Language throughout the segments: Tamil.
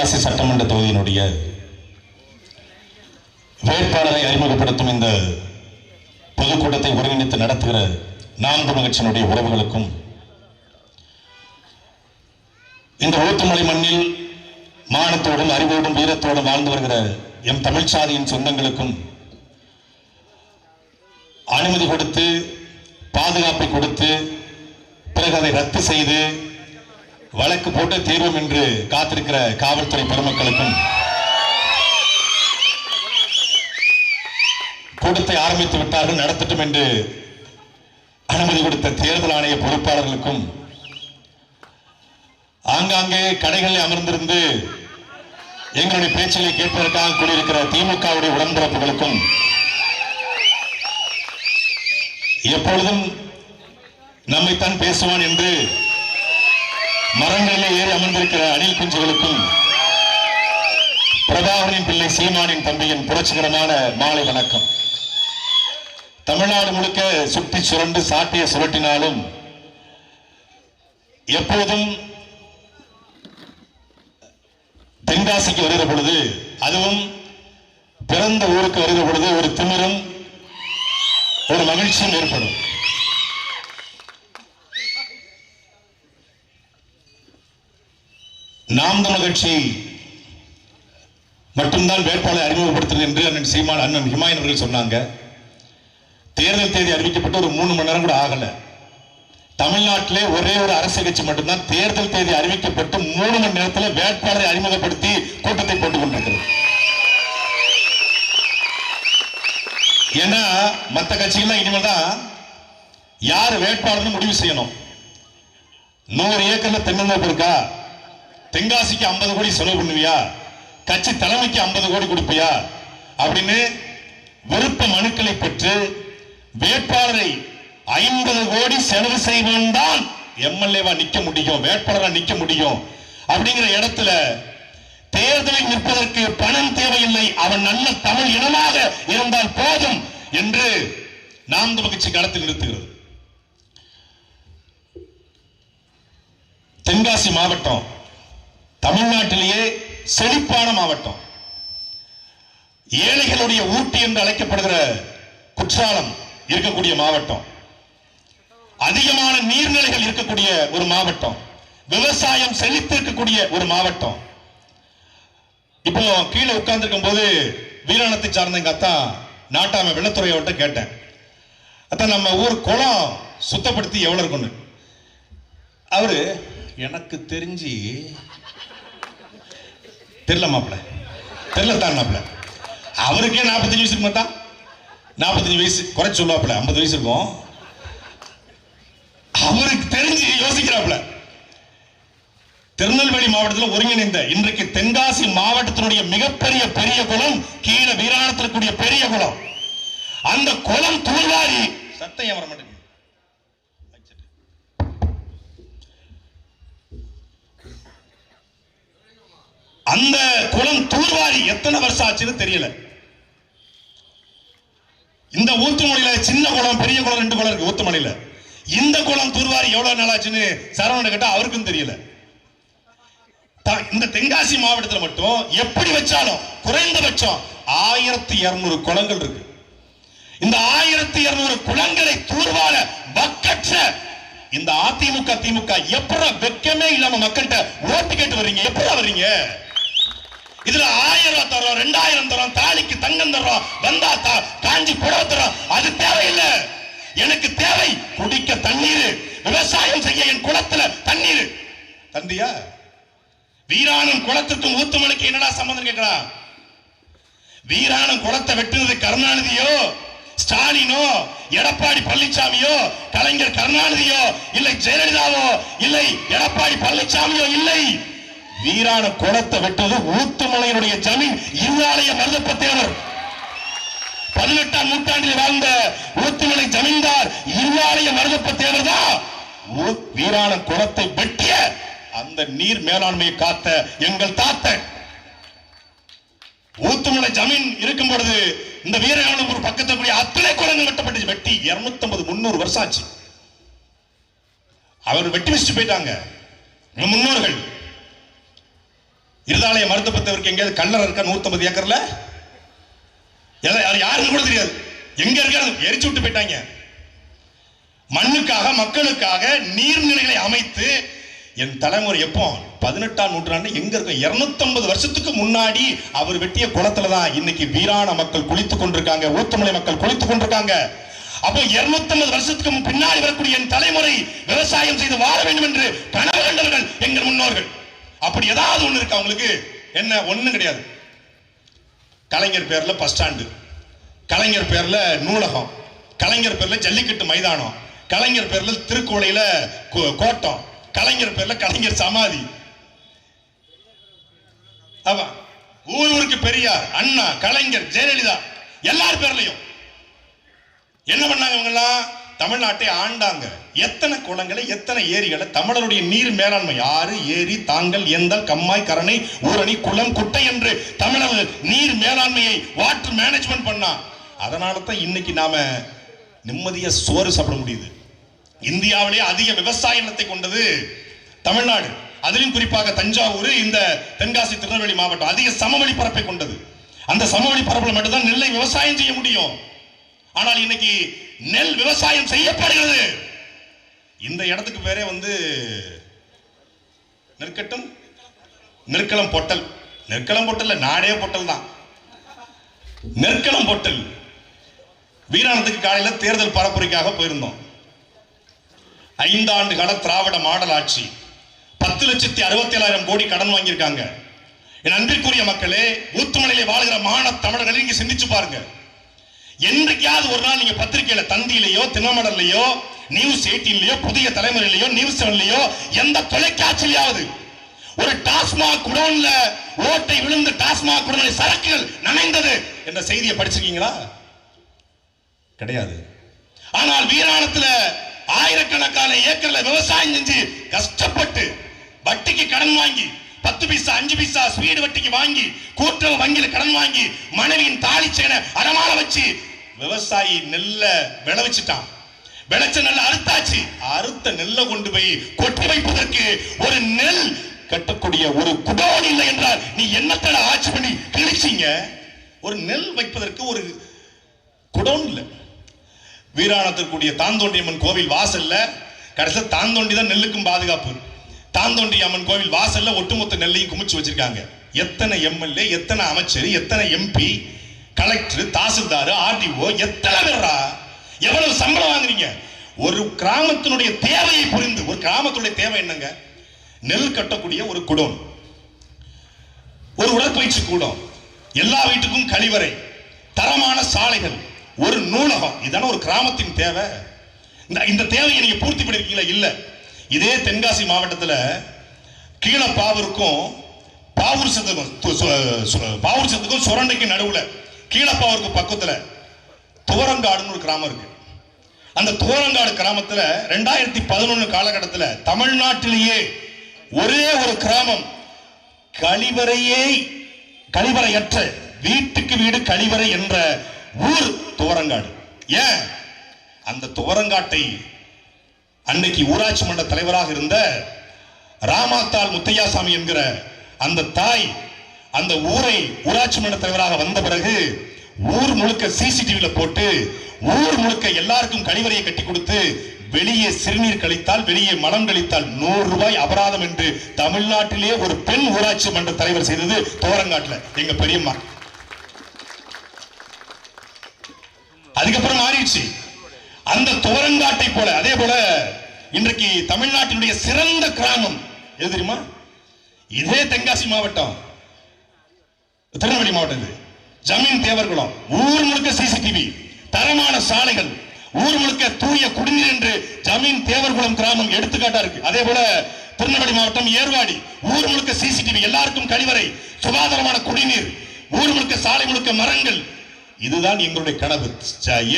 தென்காசி சட்டமன்ற தொகுதியினுடைய வேட்பாளரை அறிமுகப்படுத்தும் இந்த பொதுக்கூட்டத்தை ஒருங்கிணைத்து நடத்துகிற நாம் தமிழர் கட்சியினுடைய உறவுகளுக்கும், இந்த ஊத்துமலை மண்ணில் மானத்தோடும் அறிவோடும் வீரத்தோடும் வாழ்ந்து வருகிற எம் தமிழ் சாதியின் சொந்தங்களுக்கும் அனுமதி கொடுத்து பாதுகாப்பை கொடுத்து பிறகு அதை ரத்து செய்து வழக்கு போட்டு தீர்வும் என்று காத்திருக்கிற காவல்துறை பெருமக்களுக்கும், கூட்டத்தை ஆரம்பித்து விட்டார்கள் நடத்தட்டும் என்று அனுமதி கொடுத்த தேர்தல் ஆணைய பொறுப்பாளர்களுக்கும், ஆங்காங்கே கடைகளில் அமர்ந்திருந்து எங்களுடைய பேச்சுகளை கேட்பதற்காக கூடியிருக்கிற திமுகவுடைய உடன்பிறப்புகளுக்கும், எப்பொழுதும் நம்மைத்தான் பேசுவான் என்று மரங்களிலே ஏறி அமர்ந்திருக்கிற அணில் குஞ்சுகளுக்கும், பிரபாகரனின் பிள்ளை சீமானின் தம்பியின் புரட்சிகரமான மாலை வணக்கம். தமிழ்நாடு முழுக்க சுற்றி சுரண்டு சாட்டிய சுரட்டினாலும் எப்போதும் தென்காசிக்கு வருகிற பொழுது, அதுவும் பிறந்த ஊருக்கு வருகிற பொழுது ஒரு திமிரும் ஒரு மகிழ்ச்சியும் ஏற்படும். நாம் தமிழர் கட்சி மட்டும்தான் வேட்பாளரை அறிமுகப்படுத்துறது என்று அண்ணன் சீமான் அண்ணன் ஹிமாயன் அவர்கள் சொன்னாங்க. தேர்தல் தேதி அறிவிக்கப்பட்டு ஒரு 3 மணி நேரம் கூட ஆகல. தமிழ்நாட்டிலே ஒரே ஒரு அரசியல் கட்சி மட்டும்தான் தேர்தல் தேதி அறிவிக்கப்பட்டு 3 மணி நேரத்தில் வேட்பாளரை அறிமுகப்படுத்தி கூட்டத்தை போட்டுக் கொண்டிருக்கிறது. ஏன்னா மற்ற கட்சிகள்லாம் இனிமேல் தான் யார் வேட்பாளர்னு முடிவு செய்யணும். 100 ஏக்கர்ல தென்னந்தோப்பு இருக்கா, தென்காசிக்கு 50 கோடி செலவு பண்ணுவியா, கட்சி தலைமைக்கு 50 கோடி கொடுப்பியா அப்படின்னு விருப்ப மனுக்களை பெற்று வேட்பாளரை 50 கோடி செலவு செய்வன் தான் எம்எல்ஏவா நிக்க முடியும், வேட்பாளரா நிக்க முடியும். அப்படிங்கிற இடத்துல தேர்தலில் நிற்பதற்கு பணம் தேவையில்லை, அவன் நல்ல தமிழ் இனமாக இருந்தால் போதும் என்று நாம் தமிழர் கட்சி களத்தில் நிறுத்துகிறது. தென்காசி மாவட்டம் தமிழ்நாட்டிலேயே செழிப்பான மாவட்டம். ஏழைகளுடைய ஊட்டி என்று அழைக்கப்படுகிற குற்றாலம் இருக்கக்கூடிய மாவட்டம், அதிகமான நீர்நிலைகள் இருக்கக்கூடிய ஒரு மாவட்டம், விவசாயம் செழித்து இருக்கக்கூடிய ஒரு மாவட்டம். இப்போ கீழே உட்கார்ந்துருக்கும் போது வீராணத்தை சார்ந்த எங்க அத்தா நாட்டாம வெள்ளத்துறையோட்ட கேட்டேன், அத்தான் நம்ம ஊர் குளம் சுத்தப்படுத்தி எவ்வளவு இருக்குன்னு. அவரு எனக்கு தெரிஞ்சு தெரியல மாப்பிள்ள, தெரியல தான் மாப்பிள்ள, அவருக்கே 45 வயசு இருக்கு, 45 வயசு குறைச்சு சொல்லுவாப்புல, 50 வயசு இருக்கும். அவருக்கு தெரிஞ்சு யோசிக்கிறாப்புல. திருநெல்வேலி மாவட்டத்தில் ஒருங்கிணைந்த இன்றைக்கு தென்காசி மாவட்டத்தினுடைய மிகப்பெரிய பெரிய குளம் கீழே வீராணத்தில் கூடிய பெரிய குளம். அந்த குளம் தூர்வாரி சத்தம் வர மாட்டேங்குது. அந்த குளம் தூர்வாரி எத்தனை வருஷம் ஆச்சுன்னு தெரியல. இந்த ஊத்துமலையில சின்ன குளம் பெரிய குளம் 2 குளம் இருக்கு ஊத்துமலையில. இந்த குளம் தூர்வாரி எவ்வளவு நாள் ஆச்சுன்னு சரவணன் கேட்டா அவருக்கும் தெரியல. இந்த தென்காசி மாவட்டத்தில் மட்டும் எப்படி வச்சாலும் குறைந்தபட்சம் 1200 குளங்கள் இருக்கு. இந்த 1200 குளங்களை தூர்வார வக்கற்ற இந்த அதிமுக திமுக எப்படா வெக்கமே இல்லாம மக்கள்கிட்ட ஓட்டு கேட்டு வர்றீங்க? எப்படா வர்றீங்க? இதுல 1000 ரூபாய் தரோம், 2000 தரோம், தாலிக்கு தங்கம் தரோம், வந்தா காஞ்சி புடவை தரோம், அது தேவையில்லை. எனக்கு தேவை குடிக்க தண்ணீர், விவசாயம் செய்ய என் குளத்துல தண்ணீர் தந்தியா? வீராணம் குளத்துக்கும் ஊத்துமலைக்கு என்னடா சம்பந்தம் கேட்கலாம்? வீராணம் குளத்தை வெட்டுனது கருணாநிதியோ, ஸ்டாலினோ, எடப்பாடி பழனிசாமியோ, கலைஞர் கருணாநிதியோ, இல்லை ஜெயலலிதாவோ, இல்லை எடப்பாடி பழனிசாமியோ, இல்லை. வீராண குளத்தை வெட்டது ஊத்துமலையினுடைய ஜமீன் இருவாலய மருதப்ப தேவர். 18ஆம் நூற்றாண்டில் வாழ்ந்த ஊத்துமலை ஜமீன்தார் இருவாலய மருதப்ப தேவர் தான் வீராண குளத்தை வெட்டிய அந்த நீர் மேலாண்மையை காத்த எங்கள் தாத்தன். ஊத்துமலை ஜமீன் இருக்கும் பொழுது இந்த வீரகானபுரம் பக்கத்தில் கூடிய அத்தனை குளங்கள் வெட்டப்பட்டு வெட்டி 250-300 வருஷம் ஆச்சு. அவர் வெட்டி வச்சுட்டு போயிட்டாங்க முன்னோர்கள். இருதாலய மருத்துவத்தவருக்கு எங்கேயாவது கல்லறை இருக்கா? 150 ஏக்கர்ல யாருன்னு கூட தெரியாது. எங்க இருக்க எரிச்சு விட்டு போயிட்டாங்க. மண்ணுக்காக மக்களுக்காக நீர்நிலைகளை அமைத்து என் தலைமுறை எப்போ 18ஆம் நூற்றாண்டு எங்க இருக்கும்? 250 வருஷத்துக்கு முன்னாடி அவர் வெட்டிய குளத்துல தான் இன்னைக்கு வீராண மக்கள் குளித்துக் கொண்டிருக்காங்க, ஊத்தமலை மக்கள் குளித்துக் கொண்டிருக்காங்க. அப்போ 250 வருஷத்துக்கு பின்னாடி வரக்கூடிய என் தலைமுறை விவசாயம் செய்து வாழ வேண்டும் என்று கனவு கண்டவர்கள் எங்கள் முன்னோர்கள். அப்படி ஏதாவது ஒண்ணு இருக்கு அவங்களுக்கு? என்ன? ஒண்ணும் கிடையாது. கலைஞர் பேர்ல பஸ் ஸ்டாண்டு, கலைஞர் பேர்ல நூலகம், கலைஞர் பேர்ல ஜல்லிக்கட்டு மைதானம், கலைஞர் பேர்ல திருக்கோளையில கோட்டம், கலைஞர் பேர்ல கலைஞர் சமாதி. ஊருக்கு பெரியார், அண்ணா, கலைஞர், ஜெயலலிதா எல்லார் பேர்லயும் என்ன பண்ணாங்க? இவங்க எல்லாம் தமிழ்நாட்டை ஆண்டாங்க. எத்தனை குளங்களை, எத்தனை ஏரிகளை, தமிழருடைய நீர் மேலாண்மை, ஆறு, ஏரி, தாங்கல், ஏந்தல், கம்மாய், கரணை, ஊரணி, குளம், குட்டை என்று தமிழர்கள் நீர் மேலாண்மையை வாட்டர் மேனேஜ்மெண்ட் பண்ணா. அதனால தான் இன்னைக்கு நாம நிம்மதியா சோறு சாப்பிட முடியுது. இந்தியாவிலே அதிக விவசாய நிலத்தை கொண்டது தமிழ்நாடு. அதிலும் குறிப்பாக தஞ்சாவூர், இந்த தென்காசி, திருநெல்வேலி மாவட்டம் அதிக சமவெளி பரப்பை கொண்டது. அந்த சமவெளி பரப்பில் மட்டும்தான் நெல்லை விவசாயம் செய்ய முடியும். ஆனால் இன்னைக்கு நெல் விவசாயம் செய்யப்படுகிறது. இந்த இடத்துக்கு பேரே நெற்கட்டும் நெற்களம் பொட்டல். நெற்களம் பொட்டல் நாடே பொட்டல் தான். நெற்களம் பொட்டல். வீராணத்துக்கு காலையில தேர்தல் பரப்புரைக்காக போயிருந்தோம். 5 ஆண்டு கால திராவிட மாடல் ஆட்சி, 10,67,000 கோடி கடன் வாங்கியிருக்காங்க. என் அன்பிற்குரிய மக்களே, ஊத்துமலையிலே வாழ்கிற மாணவ தமிழர்கள் இங்க சிந்திச்சு பாருங்க. என்றைக்காவது ஒரு நாள் நீங்க பத்திரிகையில, தந்தியிலேயோ, தினமடல்லையோ, நியூஸ் 18லயோ, புதிய தலைமுறையிலையோ, நியூஸ் 7லயோ, எந்த தொலைக்காட்சியிலாவது ஒரு டாஸ்மாக் குடோன்ல ஓட்டை விழுந்து டாஸ்மாக் குடோனில் சரக்குகள் நனைந்தது என்ற செய்தியை படிச்சிருக்கீங்களா? கிடையாது. ஆனால் வீராணத்துல ஆயிரக்கணக்கான ஏக்கர்ல விவசாயம் செஞ்சு கஷ்டப்பட்டு வட்டிக்கு கடன் வாங்கி 10 பைசா 5 பைசா ஸ்பீடு வட்டிக்கு வாங்கி கூட்டுறவு வங்கியில கடன் வாங்கி மனைவியின் தாலி செயினை அடமானம் வச்சு விவசாயி நெல்ல விளைவிச்சிட்டான். விளைச்ச நெல்ல அறுத்தாச்சு. அறுத்த நெல்லை கொண்டு போய் கொட்டி வைப்பதற்கு ஒரு நெல் கட்டக்கூடிய ஒரு குடோன் இல்லை என்றால் நீ என்னத்தட ஆட்சி பண்ணி கிழிச்சிங்க? ஒரு நெல் வைப்பதற்கு ஒரு குடோன் இல்லை. வீராணத்திற்குரிய தாந்தோண்டி அம்மன் கோவில் வாசல்ல கடைசியா தாந்தோண்டி தான் நெல்லுக்கும் பாதுகாப்பு. தாந்தோண்டி அம்மன் கோவில் வாசல்ல ஒட்டுமொத்த நெல்லையும் குமிச்சு வச்சிருக்காங்க. எத்தனை எம்எல்ஏ, எத்தனை அமைச்சர், எத்தனை எம்பி, கலெக்டர், தாசில்தார், ஆர்டிஓ, எத்தனை பேரா? எவ்வளவு சம்பளம் வாங்குறீங்க? ஒரு கிராமத்தினுடைய தேவையை புரிந்து, ஒரு கிராமத்துடைய தேவை என்னங்க? நெல் கட்டக்கூடிய ஒரு குடோன், ஒரு உடற்பயிற்சி கூடம், எல்லா வீட்டுக்கும் கழிவறை, தரமான சாலைகள், ஒரு நூலகம். இதான ஒரு கிராமத்தின் தேவை. இந்த தேவையை நீங்க பூர்த்தி பண்ணிருக்கீங்களா? இல்ல. இதே தென்காசி மாவட்டத்தில் கீழப்பாவூருக்கும் பாவூர் சத்துக்கும் சுரண்டைக்கு நடுவுல கீழப்பாவூருக்கு பக்கத்துல துவரங்காடுன்னு ஒரு கிராமம் இருக்கு. அந்த துவரங்காடு கிராமத்துல 2011 காலகட்டத்தில் தமிழ்நாட்டிலேயே ஒரே ஒரு கிராமம் கழிவறையற்ற, வீட்டுக்கு வீடு கழிவறை என்ற ஊர் துவரங்காடு. ஏன்? அந்த துவரங்காட்டை அன்னைக்கு ஊராட்சி மன்ற தலைவராக இருந்த ராமாத்தாள் முத்தையாசாமி என்கிற அந்த தாய் அந்த ஊரை ஊராட்சி மன்ற தலைவராக வந்த பிறகு ஊர் முழுக்க சிசிடிவில போட்டு ஊர் முழுக்க எல்லாருக்கும் கழிவறையை கட்டி கொடுத்து வெளியே சிறுநீர் கழித்தால், வெளியே மலம் கழித்தால் 100 ரூபாய் அபராதம் என்று தமிழ்நாட்டிலே ஒரு பெண் ஊராட்சி மன்ற தலைவர் செய்தது துவரங்காட்டுல எங்க பெரியம்மா. அதுக்கப்புறம் மாறிடுச்சு. அந்த துவரங்காட்டை போல அதே போல இன்றைக்கு தமிழ்நாட்டினுடைய சிறந்த கிராமம் எது தெரியுமா? இதே தென்காசி மாவட்டம், திருநெல்வேலி மாவட்டம். ஜமீன் தேவர்குளம். ஊர் முழுக்க சிசிடிவி, தரமான சாலைகள், ஊர் முழுக்க தூய குடிநீர் என்று ஜமீன் தேவர்குளம் கிராமம் எடுத்துக்காட்டா இருக்கு. அதே போல திருநெல்வேலி மாவட்டம் ஏர்வாடி, ஊர் முழுக்க சிசிடிவி, எல்லாருக்கும் கழிவறை, சுகாதாரமான குடிநீர், ஊர் முழுக்க சாலை முழுக்க மரங்கள். இதுதான் எங்களுடைய கனவு.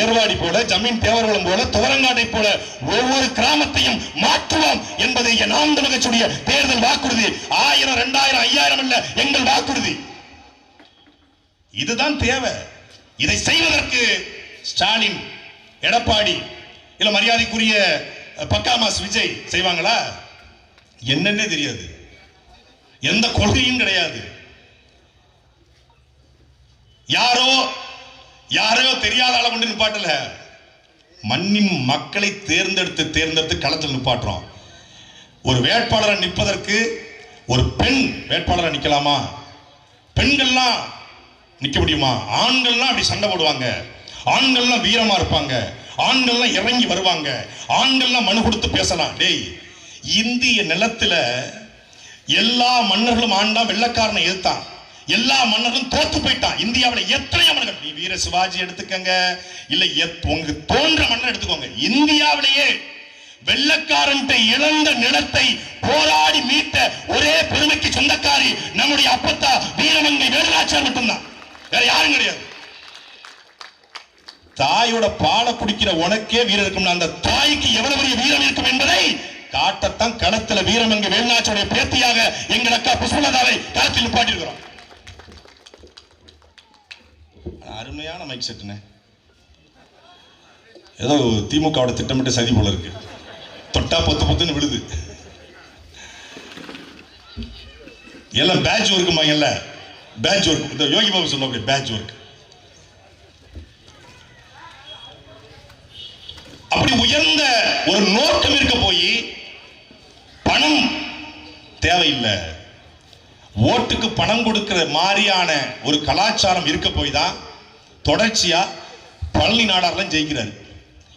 ஏர்வாடி போல, ஜமீன் தேவர்குளம் போல, துவரங்காட்டை போல ஒவ்வொரு கிராமத்தையும் மாற்றுவோம் என்பதை நாம் தமிழர் கட்சியுடைய தேர்தல் வாக்குறுதி. 1000, 2000, 5000 இல்ல, எங்கள் வாக்குறுதி. இதுதான் தேவை. இதை செய்வதற்கு ஸ்டாலின், எடப்பாடி இல்ல மரியாதைக்குரிய பக்காமாஸ் விஜய் செய்வாங்களா? என்னன்னே தெரியாது. எந்த கொள்கையும் கிடையாது. யாரோ யாரோ தெரியாத ஆளை கொண்டு நிப்பாட்டல, மண்ணின் மக்களை தேர்ந்தெடுத்து களத்தில் நிப்பாட்டுறோம். ஒரு வேட்பாளரை நிற்பதற்கு ஒரு பெண் வேட்பாளரை நிக்கலாமா? பெண்கள்லாம் நிக்க முடியுமா? ஆண்கள்லாம் அப்படி சண்டை போடுவாங்க, ஆண்கள்லாம் வீரமா இருப்பாங்க, ஆண்கள்லாம் இறங்கி வருவாங்க, ஆண்கள்லாம் மனு கொடுத்து பேசலாம். டேய், இந்திய நிலத்துல எல்லா மன்னர்களும் ஆண்டா, வெள்ளக்காரனை எதிர்த்தான், எல்லா மன்னர்களும் தோத்து போயிட்டான். இந்தியாவில் எத்தனை மன்னர்கள், நீ வீர சிவாஜி எடுத்துக்கங்க, இல்ல உங்களுக்கு தோன்ற மன்னர் எடுத்துக்கோங்க, இந்தியாவிலேயே வெள்ளக்காரன் இழந்த நிலத்தை போராடி மீட்ட ஒரே பெருமைக்கு சொந்தக்காரி நம்முடைய அப்பத்தா வீரமங்கை வேலுநாச்சியார் மட்டும்தான், வேற யாரும் கிடையாது. தாயோட பாலை குடிக்கிற உனக்கே வீரம் இருக்கும், அந்த தாய்க்கு எவ்வளவு பெரிய வீரம் இருக்கும் என்பதை காட்டத்தான் களத்துல வீரமங்கை வேலுநாச்சியாருடைய பேத்தியாக எங்கள் அக்கா புஷ்பலதாவை களத்தில் நிப்பாட்டியிருக்கிறோம். அருமையான மைக் செட்டுனே, ஏதோ திமுகவோட திட்டமிட்ட சதி போல இருக்கு, தொட்டா பொத்து பொத்துன்னு விழுது. எல்லாம் பேட்ச் ஒர்க்குமாங்கல்ல, பேட்ச் ஒர்க், இந்த யோகி பாபு சொல்ல பேட்ச் ஒர்க். அப்படி உயர்ந்த ஒரு நோக்கம் இருக்க போய் பணம் தேவையில்லை, ஓட்டுக்கு பணம் கொடுக்கிற மாதிரியான ஒரு கலாச்சாரம் இருக்க போய் தான் தொடர்ச்சியா பழனி நாடார்லாம் ஜெயிக்கிறாரு.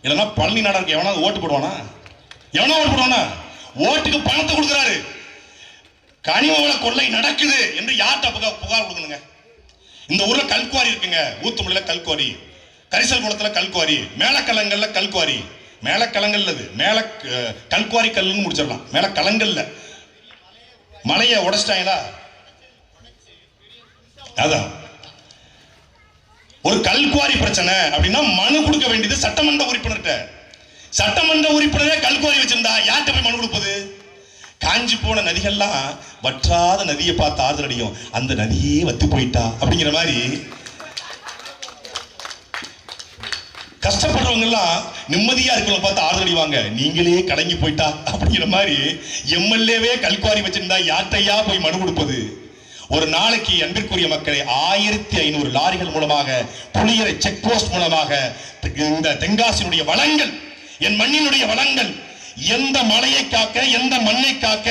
இல்லைன்னா பழனி நாடாருக்கு எவனாவது ஓட்டு போடுவானா? எவனா ஓட்டு போடுவானா? ஓட்டுக்கு பணத்தை கொடுக்கிறாரு. கனிமவள கொள்ளை நடக்குது என்று யார்கிட்ட புகார் கொடுக்கணுங்க? இந்த ஊர்ல கல்குவாரி இருக்குங்க, ஊத்துமலையில கல்குவாரி, கரிசல் குளத்துல கல்குவாரி, மேலக்கலங்கள்ல கல்குவாரி, மேலக்கலங்கள்ல மேல கல்குவாரி கல்லுன்னு முடிச்சிடலாம், மேலக்கலங்கள்ல மலையை உடைச்சிட்டாங்களா? அதான் ஒரு கல்குவாரி பிரச்சனை அப்படின்னா மனு கொடுக்க வேண்டியது சட்டமன்ற உறுப்பினர்கிட்ட. சட்டமன்ற உறுப்பினரே கல்குவாரி வச்சிருந்தா யார்கிட்ட போய் மனு கொடுப்பது? காஞ்சி போன நதிகள்லாம் வற்றாத நதியை பார்த்து ஆறுதல் அடையும், அந்த நதியே வத்தி போயிட்டா அப்படிங்கிற மாதிரி கஷ்டப்படுறவங்க எல்லாம் நிம்மதியா இருக்கிறவங்க பார்த்து ஆறுதல் அடைவாங்க, நீங்களே கலங்கி போயிட்டா அப்படிங்கிற மாதிரி எம்எல்ஏவே கல்குவாரி வச்சிருந்தா யார்கிட்டயா போய் மனு கொடுப்பது? ஒரு நாளைக்கு அன்பிற்குரிய மக்களை 1500 லாரிகள் மூலமாக, புளியரை செக் போஸ்ட் மூலமாக இந்த தென்காசியினுடைய வளங்கள், என் மண்ணினுடைய வளங்கள், எந்த மலையை காக்க, எந்த மண்ணை காக்க,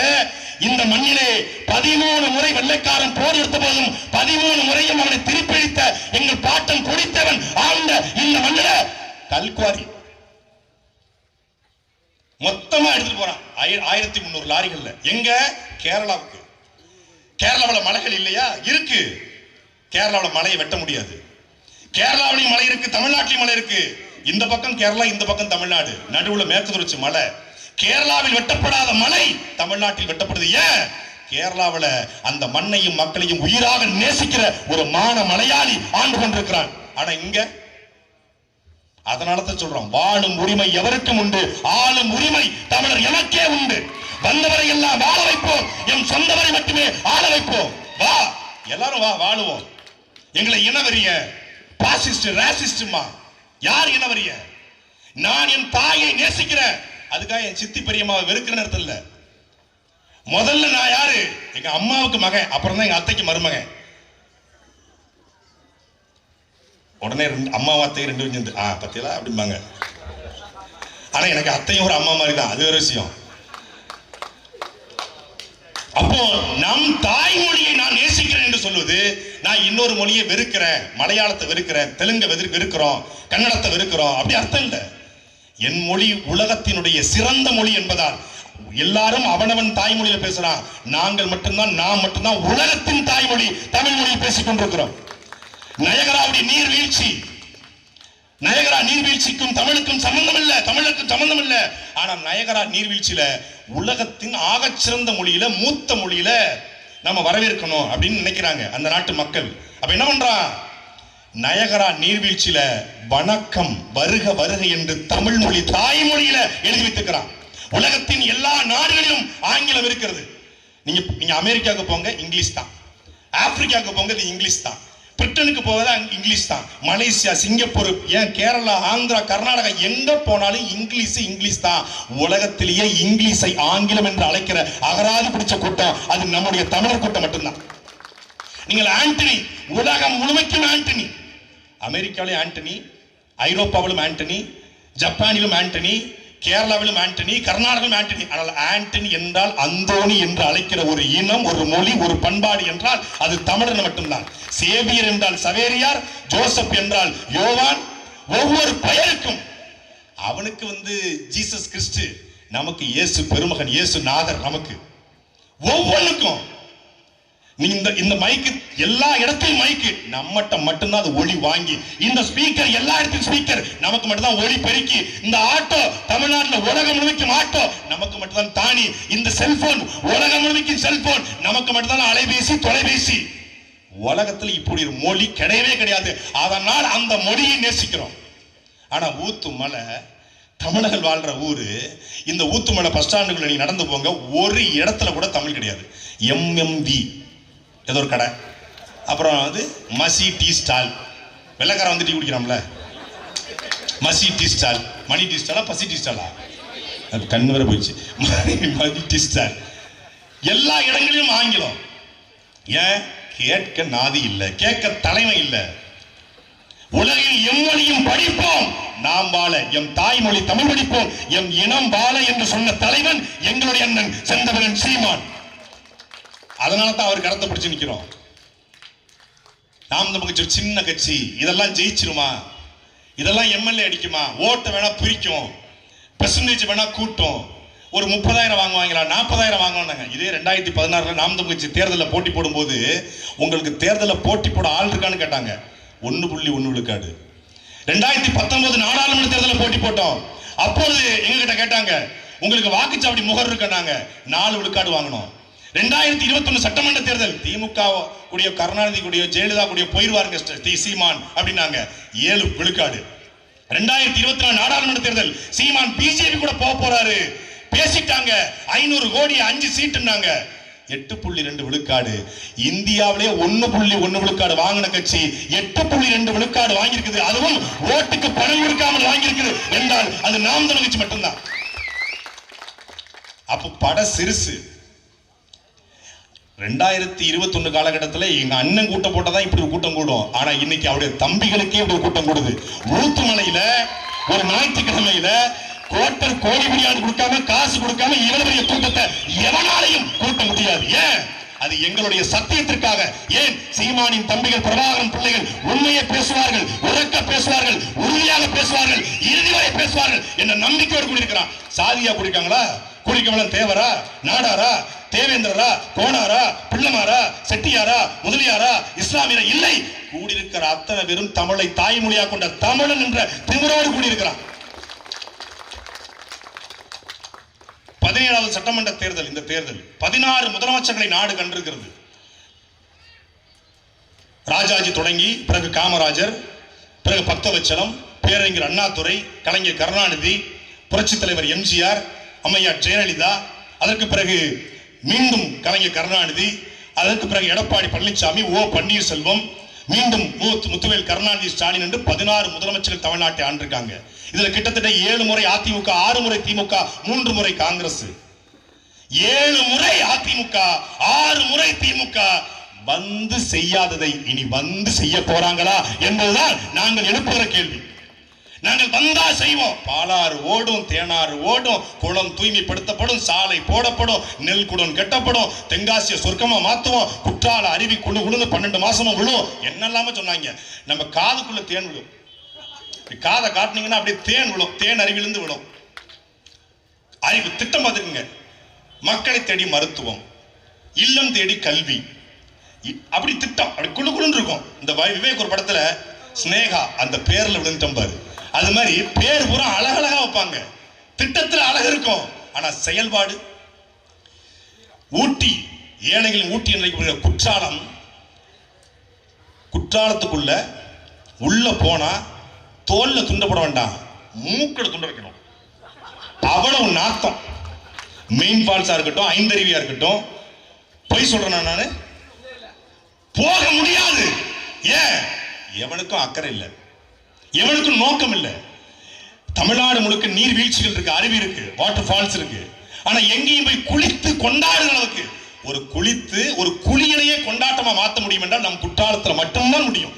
இந்த மண்ணிலே 13 முறை வெள்ளைக்காரன் போர் எடுத்த போதும் 13 முறையும் அவனை திருப்பிடித்த எங்கள் பாட்டன் குடித்தவன் ஆழ்ந்த இந்த மண்ணில கல்குவாரி மொத்தமா எடுத்துட்டு போறான். 1300 லாரிகள்ல. எங்க? கேரளாவுக்கு. கேரளாவில் மலைகள் இல்லையா? இருக்கு. கேரளாவில் மலையை வெட்ட முடியாது. கேரளாவிலையும் மலை இருக்கு, தமிழ்நாட்டிலும் மலை இருக்கு. இந்த பக்கம் கேரளா, இந்த பக்கம் தமிழ்நாடு, நடுவுல மேற்கு தொடர்ச்சி மலை. கேரளாவில் வெட்டப்படாத மலை தமிழ்நாட்டில் வெட்டப்படுது. ஏன்? கேரளாவில் அந்த மண்ணையும் மக்களையும் உயிராக நேசிக்கிற ஒரு மான மலையாளி ஆண்டு கொண்டிருக்கிறான். ஆனா இங்க அதனால சொல்றோம், வாழும் உரிமை எவருக்கும் உண்டு, ஆளும் உரிமை தமிழர் எமக்கே உண்டு. வந்தவரை எல்லாம் வாழ வைப்போம், எம் சொந்தவரை மட்டுமே ஆள வைப்போம். வா, எல்லாரும் வா, வாழுவோம். எங்களை இனவரிய பாசிஸ்ட் ராசிஸ்டுமா யார் இனவரிய? நான் என் தாயை நேசிக்கிறேன், அதுக்காக என் சித்தி பெரியம்மாவை வெறுக்கிற நேரத்தில் இல்ல. முதல்ல நான் யாரு? எங்க அம்மாவுக்கு மகன், அப்புறம் தான் எங்க அத்தைக்கு மருமகன். உடனே அம்மா அத்தையும் ரெண்டு சேர்ந்து பத்தியலா அப்படிம்பாங்க. ஆனா எனக்கு அத்தையும் ஒரு அம்மா மாதிரி தான், அது ஒரு விஷயம். அப்போ நம் தாய்மொழியை நான் நேசிக்கிறேன் என்று சொல்வது, நான் இன்னொரு மொழியை வெறுக்கிறேன், மலையாளத்தை வெறுக்கிறேன், தெலுங்கை வெறுக்கிறோம், கன்னடத்தை வெறுக்கிறோம், அப்படி அர்த்தம் இல்லை. என் மொழி உலகத்தினுடைய சிறந்த மொழி என்பதால் எல்லாரும் அவனவன் தாய்மொழியில பேசுறான், நாங்கள் மட்டும்தான், நாம் மட்டும்தான் உலகத்தின் தாய்மொழி தமிழ் மொழியை பேசிக் கொண்டிருக்கிறோம். நயகராவுடைய நீர்வீழ்ச்சி, நயகரா நீர்வீழ்ச்சிக்கும் தமிழுக்கும் சம்பந்தம் இல்ல, தமிழுக்கும் சம்பந்தம் இல்ல. ஆனா நயகரா நீர்வீழ்ச்சியில உலகத்தின் ஆகச்சிறந்த மொழியில, மூத்த மொழியில நம்ம வரவேற்கணும் அப்படின்னு நினைக்கிறாங்க அந்த நாட்டு மக்கள். அப்ப என்ன பண்றான்? நயகரா நீர்வீழ்ச்சியில வணக்கம், வருக வருக என்று தமிழ் மொழி தாய்மொழியில எழுதி வைத்திருக்கிறான். உலகத்தின் எல்லா நாடுகளிலும் ஆங்கிலம் இருக்கிறது. நீங்க அமெரிக்காவுக்கு போங்க, இங்கிலீஷ் தான். ஆப்பிரிக்காவுக்கு போங்க, இங்கிலீஷ் தான். பிரிட்டனுக்கு போவது இங்கிலீஷ் தான். மலேசியா, சிங்கப்பூர், ஏன் கேரளா, ஆந்திரா, கர்நாடகா எங்க போனாலும் இங்கிலீஷ் தான். உலகத்திலேயே இங்கிலீஷை ஆங்கிலம் என்று அழைக்கிற அகராதி பிடிச்ச கூட்டம் அது நம்முடைய தமிழர் கூட்டம் மட்டும்தான். நீங்கள் ஆண்டனி, உலகம் முழுமைக்கும் ஆண்டனி, அமெரிக்காவிலும் ஆண்டனி, ஐரோப்பாவிலும் ஆண்டனி, ஜப்பானிலும் ஆண்டனி, கேரளாவிலும் ஆண்டனி, கர்நாடகாவிலும் ஆண்டனி. ஆனால் ஆண்டனி என்றால் அந்தோணி என்று அழைக்கிற ஒரு இனம், ஒரு மொழி, ஒரு பண்பாடு என்றால் அது தமிழர் மட்டும்தான். சேவியர் என்றால் சவேரியார், ஜோசப் என்றால் யோவான். ஒவ்வொரு பெயருக்கும் அவனுக்கு ஜீசஸ் கிறிஸ்து, நமக்கு இயேசு பெருமகன், இயேசு நாதர். நமக்கு ஒவ்வொன்றுக்கும் இந்த மைக்கு எல்லா இடத்தையும் மைக்கு நம்மட்ட மட்டும்தான் அது ஒளி வாங்கி, இந்த ஸ்பீக்கர் எல்லா இடத்துக்கும் ஸ்பீக்கர் நமக்கு மட்டும்தான் ஒளி பெருக்கி, இந்த ஆட்டோ தமிழ்நாட்டில் உலகம் முழுமைக்கும் ஆட்டோ நமக்கு மட்டும்தான் தானி, இந்த செல்போன் உலகம் முழுமைக்கும் செல்போன் நமக்கு மட்டும்தான் அலைபேசி, தொலைபேசி. உலகத்தில் இப்படி ஒரு மொழி கிடையவே கிடையாது. அதனால் அந்த மொழியை நேசிக்கிறோம். ஆனா ஊத்துமலை, தமிழர்கள் வாழ்ற ஊரு, இந்த ஊத்துமலை பஸ் ஸ்டாண்டுக்குள்ள நீங்க நடந்து போங்க, ஒரு இடத்துல கூட தமிழ் கிடையாது. MMV ஏதோ ஒரு கடை, அப்புறம் மசி டீ ஸ்டால், வெள்ளக்காரன் வந்து டீ குடிக்கிறான்ல, மசி டீ ஸ்டால், மணி டீ ஸ்டாலா, பசி டீ ஸ்டாலா, அது கண்ணு வர போயிடுச்சு, மணி டீ ஸ்டால். எல்லா இடங்களிலும் ஆங்கிலம். ஏன்? கேட்க நாதி இல்லை, கேட்க தலைமை இல்லை. உலகில் எம்மொழியும் படிப்போம், நாம் வாழ எம் தாய்மொழி தமிழ் படிப்போம், எம் இனம் வாழ என்று சொன்ன தலைவன் எங்களுடைய அண்ணன் செந்தமிழன் சீமான். அதனால தான் அவர் கரத்தை பிடிச்சு நிக்கிறோம். நாம் நமக்கு சின்ன கட்சி, இதெல்லாம் ஜெயிச்சிருமா, இதெல்லாம் எம்எல்ஏ அடிக்குமா, ஓட்ட வேணா பிரிக்கும், பெர்சன்டேஜ் வேணா கூட்டும், ஒரு 30,000 வாங்குவாங்களா, 40,000 வாங்குவாங்க. இதே 2016 நாம் தமிழ் கட்சி தேர்தலில் போட்டி போடும்போது உங்களுக்கு தேர்தலில் போட்டி போட ஆள் இருக்கான்னு கேட்டாங்க. 1.1 விழுக்காடு. 2019 நாடாளுமன்ற தேர்தலில் போட்டி போட்டோம். அப்பொழுது எங்ககிட்ட கேட்டாங்க, உங்களுக்கு வாக்குச்சாவடி முகர் இருக்காங்க, 4 விழுக்காடு வாங்கணும். 2021 சட்டமன்ற தேர்தல், திமுக கூடிய, கருணாநிதி கூடிய, ஜெயலலிதா கூடிய போயிருவாருங்க சீமான் அப்படின்னாங்க, 7 விழுக்காடு. 2024 நாடாளுமன்ற தேர்தல், சீமான் பிஜேபி கூட போறாரு, பேசிட்டாங்க, 500 கோடி 5 சீட்டுன்னாங்க, 8.2 விழுக்காடு. இந்தியாவிலே 1.1 விழுக்காடு வாங்கின கட்சி 8.2 விழுக்காடு வாங்கியிருக்குது. அதுவும் ஓட்டுக்கு பணம் கொடுக்காமல் வாங்கியிருக்குது என்றால் அது நாம் தமிழ் கட்சி மட்டும்தான். அப்ப பட சிறுசு. 2021 காலகட்டத்தில் எங்க அண்ணன் கூட்டம் போட்டதான் இப்படி ஒரு கூட்டம் கூடும். ஆனா இன்னைக்கு அவருடைய தம்பிகளுக்கே இப்படி ஒரு கூட்டம் கூடுது. ஊத்துமலையில ஒரு ஞாயிற்றுக்கிழமையில கோட்டர் கோடி பிரியாணி கொடுக்காம, காசு கொடுக்காம இவ்வளவு பெரிய கூட்டத்தை எவனாலையும் கூட்ட முடியாது. ஏன்? அது எங்களுடைய சத்தியத்திற்காக. ஏன்? சீமானின் தம்பிகள், பிரபாகரன் பிள்ளைகள் உண்மையை பேசுவார்கள், உறக்க பேசுவார்கள், உறுதியாக பேசுவார்கள், இறுதி வரை பேசுவார்கள் என்ற நம்பிக்கையோடு கூடியிருக்கிறான். சாதியா கூடியிருக்காங்களா? கூடிக்கவளம் தேவரா, நாடாரா, தேவேந்திரரா, கோணாரா, பிள்ளமாரா, செட்டியாரா, முதலியாரா, இஸ்லாமியரா? இல்லை. கூடியிருக்கிற அத்தனை பேரும் தமிழை தாய்மொழியாக கொண்ட தமிழன் என்ற திமிரோடு கூடியிருக்கிறான். 17வது சட்டமன்ற தேர்தல், இந்த தேர்தல் 16 முதலமைச்சர்களை நாடு கண்டிருக்கிறது. ராஜாஜி தொடங்கி, பிறகு காமராஜர், பிறகு பக்தவச்சலம், பேரறிஞர் அண்ணாதுரை, கலைஞர் கருணாநிதி, புரட்சி தலைவர் எம்ஜிஆர், அம்மையார் ஜெயலலிதா, அதற்கு பிறகு மீண்டும் கலைஞர் கருணாநிதி, அதற்கு பிறகு எடப்பாடி பழனிசாமி, ஓ பன்னீர்செல்வம், மீண்டும் முத்துவேல் கருணாநிதி, ஸ்டாலின் என்று 16 முதலமைச்சர்கள் தமிழ்நாட்டை ஆண்டிருக்காங்க. இதுல கிட்டத்தட்ட 7 முறை அதிமுக, 6 முறை திமுக, 3 முறை காங்கிரஸ். 7 முறை அதிமுக, 6 முறை திமுக. வந்து செய்யாததை இனி வந்து செய்ய போறாங்களா என்பதுதான் நாங்கள் எழுப்புகிற கேள்வி. நாங்கள் வந்தா செய்வோம். பாலாறு ஓடும், தேனாறு ஓடும், குளம் தூய்மைப்படுத்தப்படும், சாலை போடப்படும், நெல் குடம் கெட்டப்படும், தென்காசியை சொர்க்கமா மாத்துவோம், குற்றால அருவி குழு 12 மாசமா விழும், என்னெல்லாம சொன்னாங்க. நம்ம காதுக்குள்ள தேன் விழும். காதை காட்டினீங்கன்னா அப்படியே தேன் விழும், தேன் அருவிலிருந்து விழும். அறிவு திட்டம் பார்த்துக்குங்க. மக்களை தேடி மருத்துவம், இல்லம் தேடி கல்வி, அப்படி திட்டம் அப்படி குழு குழுன்னு இருக்கும். இந்த விவேக் ஒரு படத்துல ஸ்னேகா அந்த பேர்ல விழுந்துட்டோம் பாரு, அது மாதிரி பேர் பூரா அழகழகா வைப்பாங்க. திட்டத்தில் அழகு இருக்கும், ஆனா செயல்பாடு. ஊட்டி, ஏழைகளின் ஊட்டி என்று குற்றாலம், குற்றாலத்துக்குள்ள உள்ள போனா தோல்ல துண்ட போட வேண்டாம், மூக்கட துண்ட வைக்கணும். அவ்வளவு நாத்தம். மெயின் ஃபால்ஸா இருக்கட்டும், ஐந்தருவியா இருக்கட்டும், பொய் சொல்றேன் நானு, போக முடியாது. ஏன்? எவனுக்கும் அக்கறை இல்லை, எவனுக்கும் நோக்கம் இல்லை. தமிழ்நாடு முழுக்க நீர்வீழ்ச்சிகள் இருக்கு, அருவி இருக்கு, வாட்டர் ஃபால்ஸ் இருக்கு. ஆனா எங்கேயும் போய் குளித்து கொண்டாடுற அளவுக்கு ஒரு குளியலையே கொண்டாட்டமா மாற்ற முடியும் என்றால் நம் குற்றாலத்துல மட்டும்தான் முடியும்.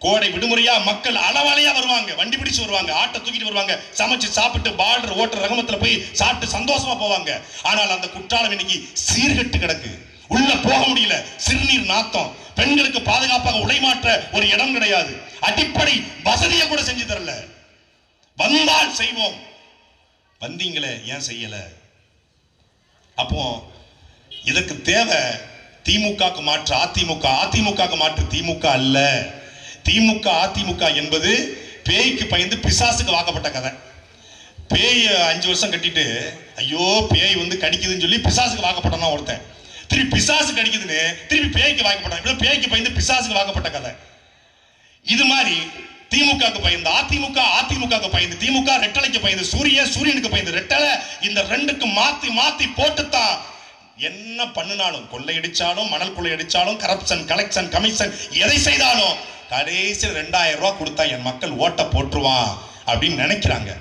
கோடை விடுமுறையா மக்கள் அளவலையா வருவாங்க, வண்டி பிடிச்சு வருவாங்க, ஆட்டை தூக்கிட்டு வருவாங்க, சமைச்சு சாப்பிட்டு பார்டர் ஓட்டர் ரகமத்துல போய் சாப்பிட்டு சந்தோஷமா போவாங்க. ஆனால் அந்த குற்றாலம் இன்னைக்கு சீர்கட்டு கிடக்கு, உள்ள போக முடியல, சிறுநீர் நாத்தம், பெண்களுக்கு பாதுகாப்பாக உடைமாற்ற ஒரு இடம் கிடையாது, அடிப்படை வசதியை கூட செஞ்சு தரல. வந்தால் செய்வோம், வந்தீங்களே ஏன் செய்யல? அப்போ இதற்கு தேவை திமுக மாற்று அதிமுக, அதிமுக மாற்று திமுக அல்ல. திமுக அதிமுக என்பது பேய்க்கு பயந்து பிசாசுக்கு வாக்கப்பட்ட கதை. பேய் 5 வருஷம் கட்டிட்டு ஐயோ பேய் வந்து கடிக்குதுன்னு சொல்லி பிசாசுக்கு வாக்கப்பட்டான் ஒருத்தன், திருப்பி பிசாசு கடிக்குதுன்னு திருப்பி பேய்க்கு வாக்கப்பட்டான். பேய்க்கு பயந்து பிசாசுக்கு வாக்கப்பட்ட கதை. இது மாதிரி திமுக பயந்து அதிமுக, அதிமுக பயந்து திமுக, ரெட்டலைக்கு பயந்து சூரியனுக்கு பயந்து ரெட்டலை, இந்த ரெண்டுக்கு மாத்தி மாத்தி போட்டுத்தான் என்ன பண்ணினாலும், கொள்ளையடிச்சாலும், மணல் கொள்ளையடிச்சாலும், கரப்ஷன், கலெக்ஷன், கமிஷன் எதை செய்தாலும் கடைசியில் 2000 ரூபாய் கொடுத்தா என் மக்கள் ஓட்ட போட்டுருவான் அப்படின்னு நினைக்கிறாங்க.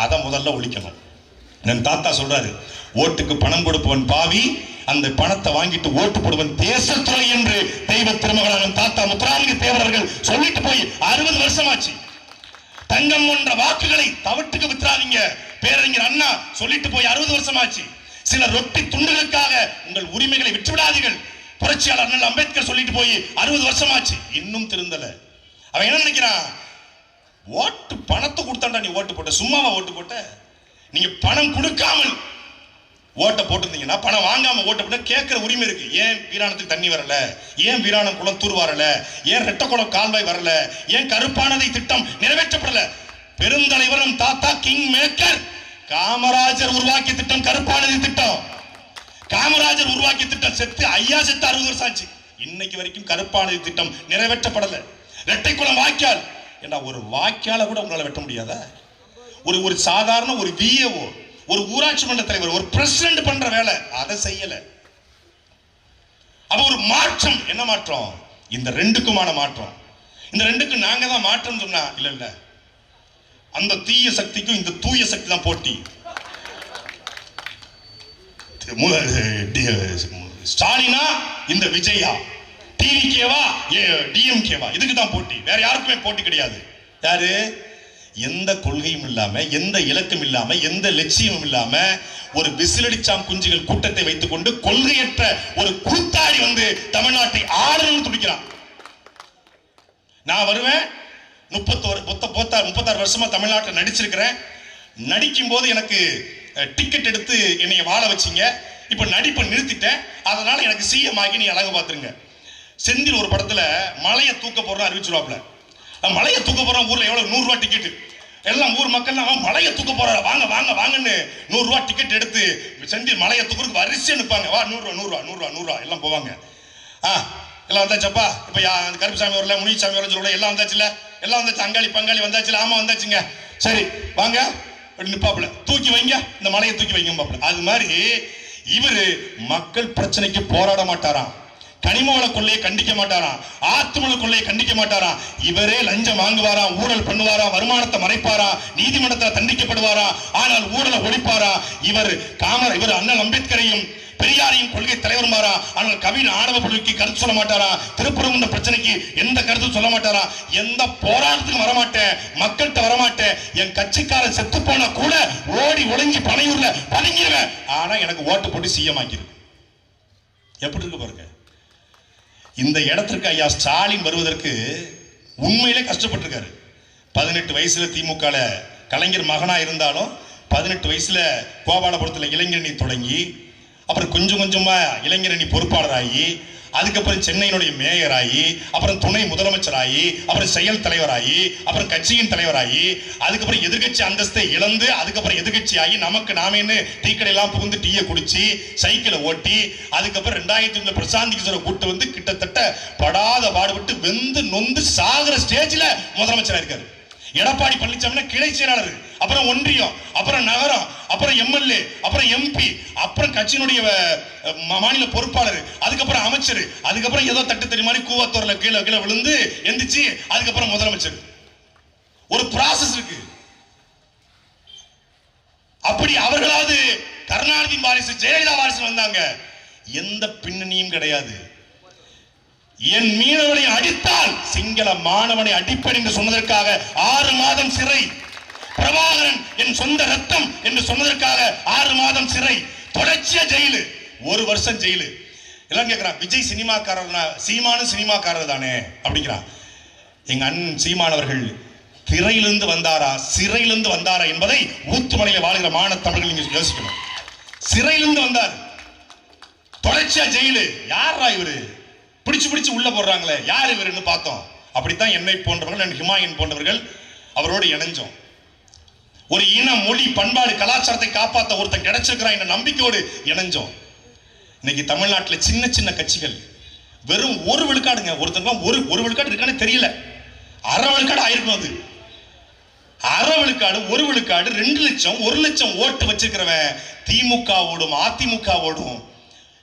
அதை முதல்ல ஒழிக்கணும். என் தாத்தா சொல்றாரு, ஓட்டுக்கு பணம் கொடுப்பவன் பாவி, அந்த பணத்தை வாங்கிட்டு ஓட்டு போடுவன் தேசத்துறை என்று தெய்வ திருமகன் தாத்தா முத்துராமலிங்க தேவர்கள் சொல்லிட்டு போய் 60 வருஷமாச்சு. தங்கம் போன்ற வாக்குகளை தவிட்டுக்கு வித்துறாதீங்க, பேரறிஞர் அண்ணா சொல்லிட்டு போய் 60 வருஷமாச்சு. சில ரொட்டி துண்டுகளுக்காக உங்கள் உரிமைகளை விட்டுவிடாதீர்கள், புரட்சியாளர் அண்ணல் அம்பேத்கர் சொல்லிட்டு போய் 60 வருஷமாச்சு, இன்னும் திருந்தல. அவன் என்ன நினைக்கிறான்? ஓட்டு பணத்தை கொடுத்தாண்டா நீ ஓட்டு போட்ட, சும்மாவா ஓட்டு போட்ட? நீங்க பணம் கொடுக்காமல் ஓட்ட போட்டிருந்தீங்கன்னா, பணம் வாங்காம ஓட்ட போட்ட கேட்கிற உரிமை இருக்கு. ஏன் வீராணத்துக்கு தண்ணி வரல? ஏன் வீராணம் குளம் தூர் வரல? ஏன் ரெட்டக்குளம் கால்வாய் வரல? ஏன் கருப்பானதை திட்டம் நிறைவேற்றப்படல? பெருந்தலைவரும் தாத்தா கிங் மேக்கர் காமராஜர் உருவாக்கிய திட்டம் கருப்பானதை திட்டம். காமராஜர் உருவாக்கிய திட்டம் செத்து 60 வருஷம் ஆச்சு, இன்னைக்கு வரைக்கும் கருப்பானதை திட்டம் நிறைவேற்றப்படல. ரெட்டைக்குளம் வாய்க்கால் என்ன, ஒரு வாய்க்கால கூட உங்களால வெட்ட முடியாதா? ஒரு சாதாரண ஒரு விஏஓ, ஒரு ஊராட்சி மன்ற தலைவர், ஒரு பிரசிடென்ட் பண்ற வேலை அதை செய்யல. அப்ப ஒரு மாற்றம், என்ன மாற்றம்? இந்த ரெண்டுக்குமான மாற்றம். இந்த ரெண்டுக்கும் நாங்க தான் மாற்றம் சொன்னா இல்ல இல்ல, அந்த தீய சக்திக்கும் இந்த தூய சக்தி தான் போட்டி. ஸ்டாலினா இந்த விஜயா, டிவிகேவா டிஎம்கேவா, இதுக்கு தான் போட்டி, வேற யாருக்குமே போட்டி கிடையாது. யாரு? எந்த கொள்கையும் இல்லாம, எந்த இலக்கம் இல்லாம, எந்த லட்சியமும் இல்லாம ஒரு விசிலடிச்சாம் குஞ்சுகள் கூட்டத்தை வைத்துக் கொண்டு கொள்கையற்ற ஒரு கூத்தாடி வந்து தமிழ்நாட்டை ஆளணும்னு துடிக்கிறான். நான் வருவேன், 36 வருஷமா தமிழ்நாட்டில் நடிச்சிருக்கிறேன். நடிக்கும் போது எனக்கு டிக்கெட் எடுத்து என்னைய வாழ வச்சிங்க, இப்ப நடிப்பை நிறுத்திட்டேன், அதனால எனக்கு சிஎம் ஆகி நீ அழகு பார்த்துருங்க. செந்தில் ஒரு படத்துல மலையை தூக்க போறோம் அறிவிச்சிருவாப்ல, மலையை தூக்க போறோம், ஊர்ல எவ்வளவு 100 ரூபாய் டிக்கெட், எல்லாம் ஊர் மக்கள் மலையை தூக்க போற, வாங்க வாங்க வாங்கன்னு 100 ரூபாய் டிக்கெட் எடுத்து செந்தில் மலையை தூக்குறதுக்கு வரிசையா நிற்பாங்க. வா 100 ரூபா எல்லாம் போவாங்க. எல்லாம் வந்தாச்சப்பா, இப்ப கருப்புசாமி வரல, முனிசாமி வர சொல்ல, எல்லாம் வந்தாச்சுல, எல்லாம் வந்தாச்சு, அங்காளி பங்காளி வந்தாச்சுல, ஆமா வந்தாச்சுங்க, சரி வாங்க நிப்பாப்புல, தூக்கி வைங்க, இந்த மலையை தூக்கி வைங்க பாப்புல. அது மாதிரி இவரு மக்கள் பிரச்சனைக்கு போராட மாட்டாராம், கனிமவள கொள்ளையை கண்டிக்க மாட்டாராம், ஆத்துமல கொள்ளையை கண்டிக்க மாட்டாராம். இவரே லஞ்சம் வாங்குவாராம், ஊழல் பண்ணுவாராம், வருமானத்தை மறைப்பாராம், நீதிமன்றத்தில் தண்டிக்கப்படுவாராம், ஆனால் ஊழலை ஒழிப்பாரா. இவர் அண்ணல் அம்பேத்கரையும் பெரியாரையும் கொள்கை தலைவர் மாறா, ஆனால் கவின் ஆணவ படுகைக்கு கருத்து சொல்ல மாட்டாரா, திருப்பரங்குன்ற பிரச்சனைக்கு எந்த கருத்து சொல்ல மாட்டாரா, எந்த போராட்டத்துக்கும் வரமாட்டேன், மக்கள்கிட்ட வரமாட்டேன், என் கட்சிக்காரன் செத்து போனா கூட ஓடி ஒளிஞ்சி பனையூர்ல பதுங்கிடுவேன், ஆனா எனக்கு ஓட்டு போட்டு சிஎம் ஆக்கிருக்கு. எப்படி இருக்கு பாருங்க. இந்த இடத்திற்கு ஐயா ஸ்டாலின் வருவதற்கு உண்மையிலே கஷ்டப்பட்டிருக்காரு. 18 வயசுல திமுக கலைஞர் மகனா இருந்தாலும் 18 வயசுல கோபாலபுரத்தில் இளைஞரணி தொடங்கி, அப்புறம் கொஞ்சம் கொஞ்சமா இளைஞரணி பொறுப்பாளராகி, அதுக்கப்புறம் சென்னையினுடைய மேயராகி, அப்புறம் துணை முதலமைச்சராகி, அப்புறம் செயல் தலைவராகி, அப்புறம் கட்சியின் தலைவராகி, அதுக்கப்புறம் எதிர்கட்சி அந்தஸ்தை இழந்து, அதுக்கப்புறம் எதிர்கட்சி ஆகி நமக்கு நாமேன்னு டீ கடையெல்லாம் புகுந்து டீயை குடிச்சு சைக்கிளை ஓட்டி, அதுக்கப்புறம் 2001 பிரசாந்த் கிஷோரை கூட்டு வந்து கிட்டத்தட்ட படாத பாடுபட்டு வெந்து நொந்து சாகிற ஸ்டேஜ்ல முதலமைச்சராக இருக்காரு. எடப்பாடி பழனிசாமி கிளை செயலாளர், அப்புறம் ஒன்றியம், அப்புறம் நகரம், அப்புறம் எம்எல்ஏ, அப்புறம் எம்பி, அப்புறம் கட்சியினுடைய மாநில பொறுப்பாளர், அதுக்கப்புறம் அமைச்சர், அதுக்கப்புறம் ஏதோ தட்டு தறி மாதிரி கூவத்தூர்ல கீழே கீழே விழுந்து எந்திரிச்சு அதுக்கப்புறம் முதலமைச்சர். ஒரு ப்ராசஸ் இருக்கு. அப்படி அவர்களாவது கருணாநிதி வாரிசு, ஜெயலலிதா வாரிசு வந்தாங்க. எந்த பின்னணியும் கிடையாது. என் மீனவனை அடித்தால் சிங்கள மாணவனை அடிப்பேன் என்று சொன்னதற்காக 6 மாதம் சிறை. பிரபாகரன் என் சொந்த ரத்தம் என்று சொன்னதற்காக 6 மாதம் சிறை. தொடர்ச்சியா ஜெயிலு, 1 வருஷம் ஜெயிலு. எல்லாம் கேட்கிறான், விஜய் சினிமாக்காரர், சீமானு சினிமாக்காரர் தானே அப்படிங்கிறான். எங்க அண்ணன் சீமானவர்கள் திரையிலிருந்து வந்தாரா சிறையிலிருந்து வந்தாரா என்பதை ஊத்துமலையில் வாழ்கிற மாணவ தமிழர்கள் நீங்க யோசிக்கணும். சிறையிலிருந்து வந்தார், தொடர்ச்சியா ஜெயிலு. யாரா இவரு, பிடிச்சு உள்ள போடுறாங்களே, யார் இவருன்னு பார்த்தோம். அப்படித்தான் என்னை போன்றவர்கள், ஹிமாயின் போன்றவர்கள் அவரோடு இணைஞ்சோம். ஒரு இன, மொழி, பண்பாடு, கலாச்சாரத்தை காப்பாற்ற ஒருத்தன் கிடைச்சிருக்கிறான் என்ற நம்பிக்கையோடு இணைஞ்சோம். இன்னைக்கு தமிழ்நாட்டில் சின்ன சின்ன கட்சிகள் வெறும் 1 விழுக்காடுங்க. ஒருத்தன் ஒரு விழுக்காடு இருக்கான்னு தெரியல, 1/2 விழுக்காடு ஆயிருக்கும். அது 1/2 விழுக்காடு, 1 விழுக்காடு, 2 லட்சம், 1 லட்சம் ஓட்டு வச்சிருக்கிறவன் திமுகவோடும் அதிமுகவோடும்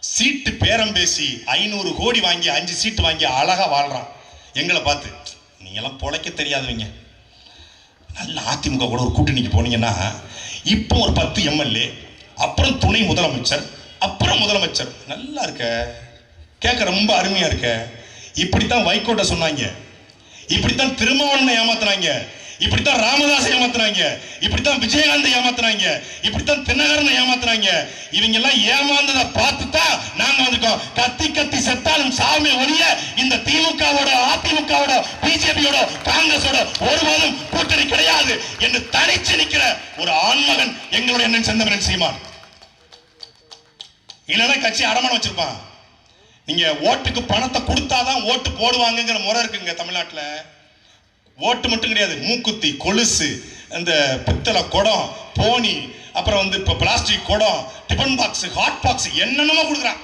சீட்டு பேரம் பேசி 500 கோடி வாங்கி 5 சீட்டு வாங்கி அழகா வாழ்றான். எங்களை பார்த்து நீங்க எல்லாம் பொழைக்க தெரியாதவங்க, நல்ல அதிமுக கூட ஒரு கூட்டணிக்கு போனீங்கன்னா இப்போ ஒரு 10 எம்எல்ஏ, அப்புறம் துணை முதலமைச்சர், அப்புறம் முதலமைச்சர், நல்லா இருக்க, கேட்க ரொம்ப அருமையா இருக்க. இப்படித்தான் வைகோட்ட சொன்னாங்க, இப்படித்தான் திருமாவளவனை ஏமாத்துறாங்க, இப்படித்தான் ராமதாஸ் ஏமாத்துறாங்க, இப்படித்தான் விஜயகாந்த் ஏமாத்துறாங்க, இப்படித்தான் தினகரனை ஏமாத்துறாங்க. இவங்க எல்லாம் ஏமாந்ததை பார்த்துதான் நாங்க வந்திருக்கோம். கத்தி கத்தி செத்தாலும் சாமி ஒழிய இந்த திமுகவோட, அதிமுகவோட, பிஜேபியோட, காங்கிரஸோட ஒருபோதும் கூட்டணி கிடையாது என்று தனிச்சு நிக்கிற ஒரு ஆண்மகன் எங்களுடைய அண்ணன் செந்தமிழன் சீமான். இல்லைன்னா கட்சி அடமானம் வச்சிருப்பான். நீங்க ஓட்டுக்கு பணத்தை கொடுத்தாதான் ஓட்டு போடுவாங்கிற முறை இருக்குங்க தமிழ்நாட்டில். ஓட்டு மட்டும் கிடையாது, மூக்குத்தி, கொலுசு, இந்த பித்தளை குடம், போனி, அப்புறம் இப்ப பிளாஸ்டிக் குடம், டிபன் பாக்ஸ், ஹாட் பாக்ஸ், என்னென்னமோ கொடுக்குறான்.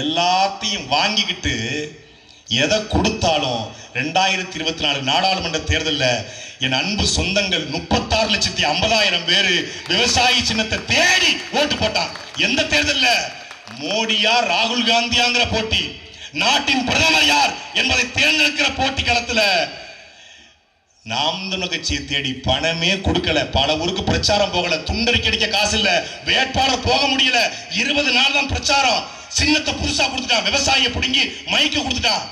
எல்லாத்தையும் வாங்கிக்கிட்டு எதை கொடுத்தாலும் 2024 நாடாளுமன்ற தேர்தலில் என் அன்பு சொந்தங்கள் 36,50,000 பேரு விவசாயி சின்னத்தை தேடி ஓட்டு போட்டான். எந்த தேர்தலில்? மோடியா ராகுல் காந்தியாங்கிற போட்டி, நாட்டின் பிரதமர் யார் என்பதை தேர்ந்தெடுக்கிற போட்டி களத்துல நாம் தமிழர் கட்சியை தேடி பணமே கொடுக்கல. பல ஊருக்கு பிரச்சாரம் போகல, துண்டறிக்கை அடிக்க காசு இல்ல, வேட்பாளர் போக முடியல. 20 நாள் தான் பிரச்சாரம். சின்னத்தை புதுசா கொடுத்துட்டான், விவசாயியை பிடுங்கி மைக்கு கொடுத்துட்டான்.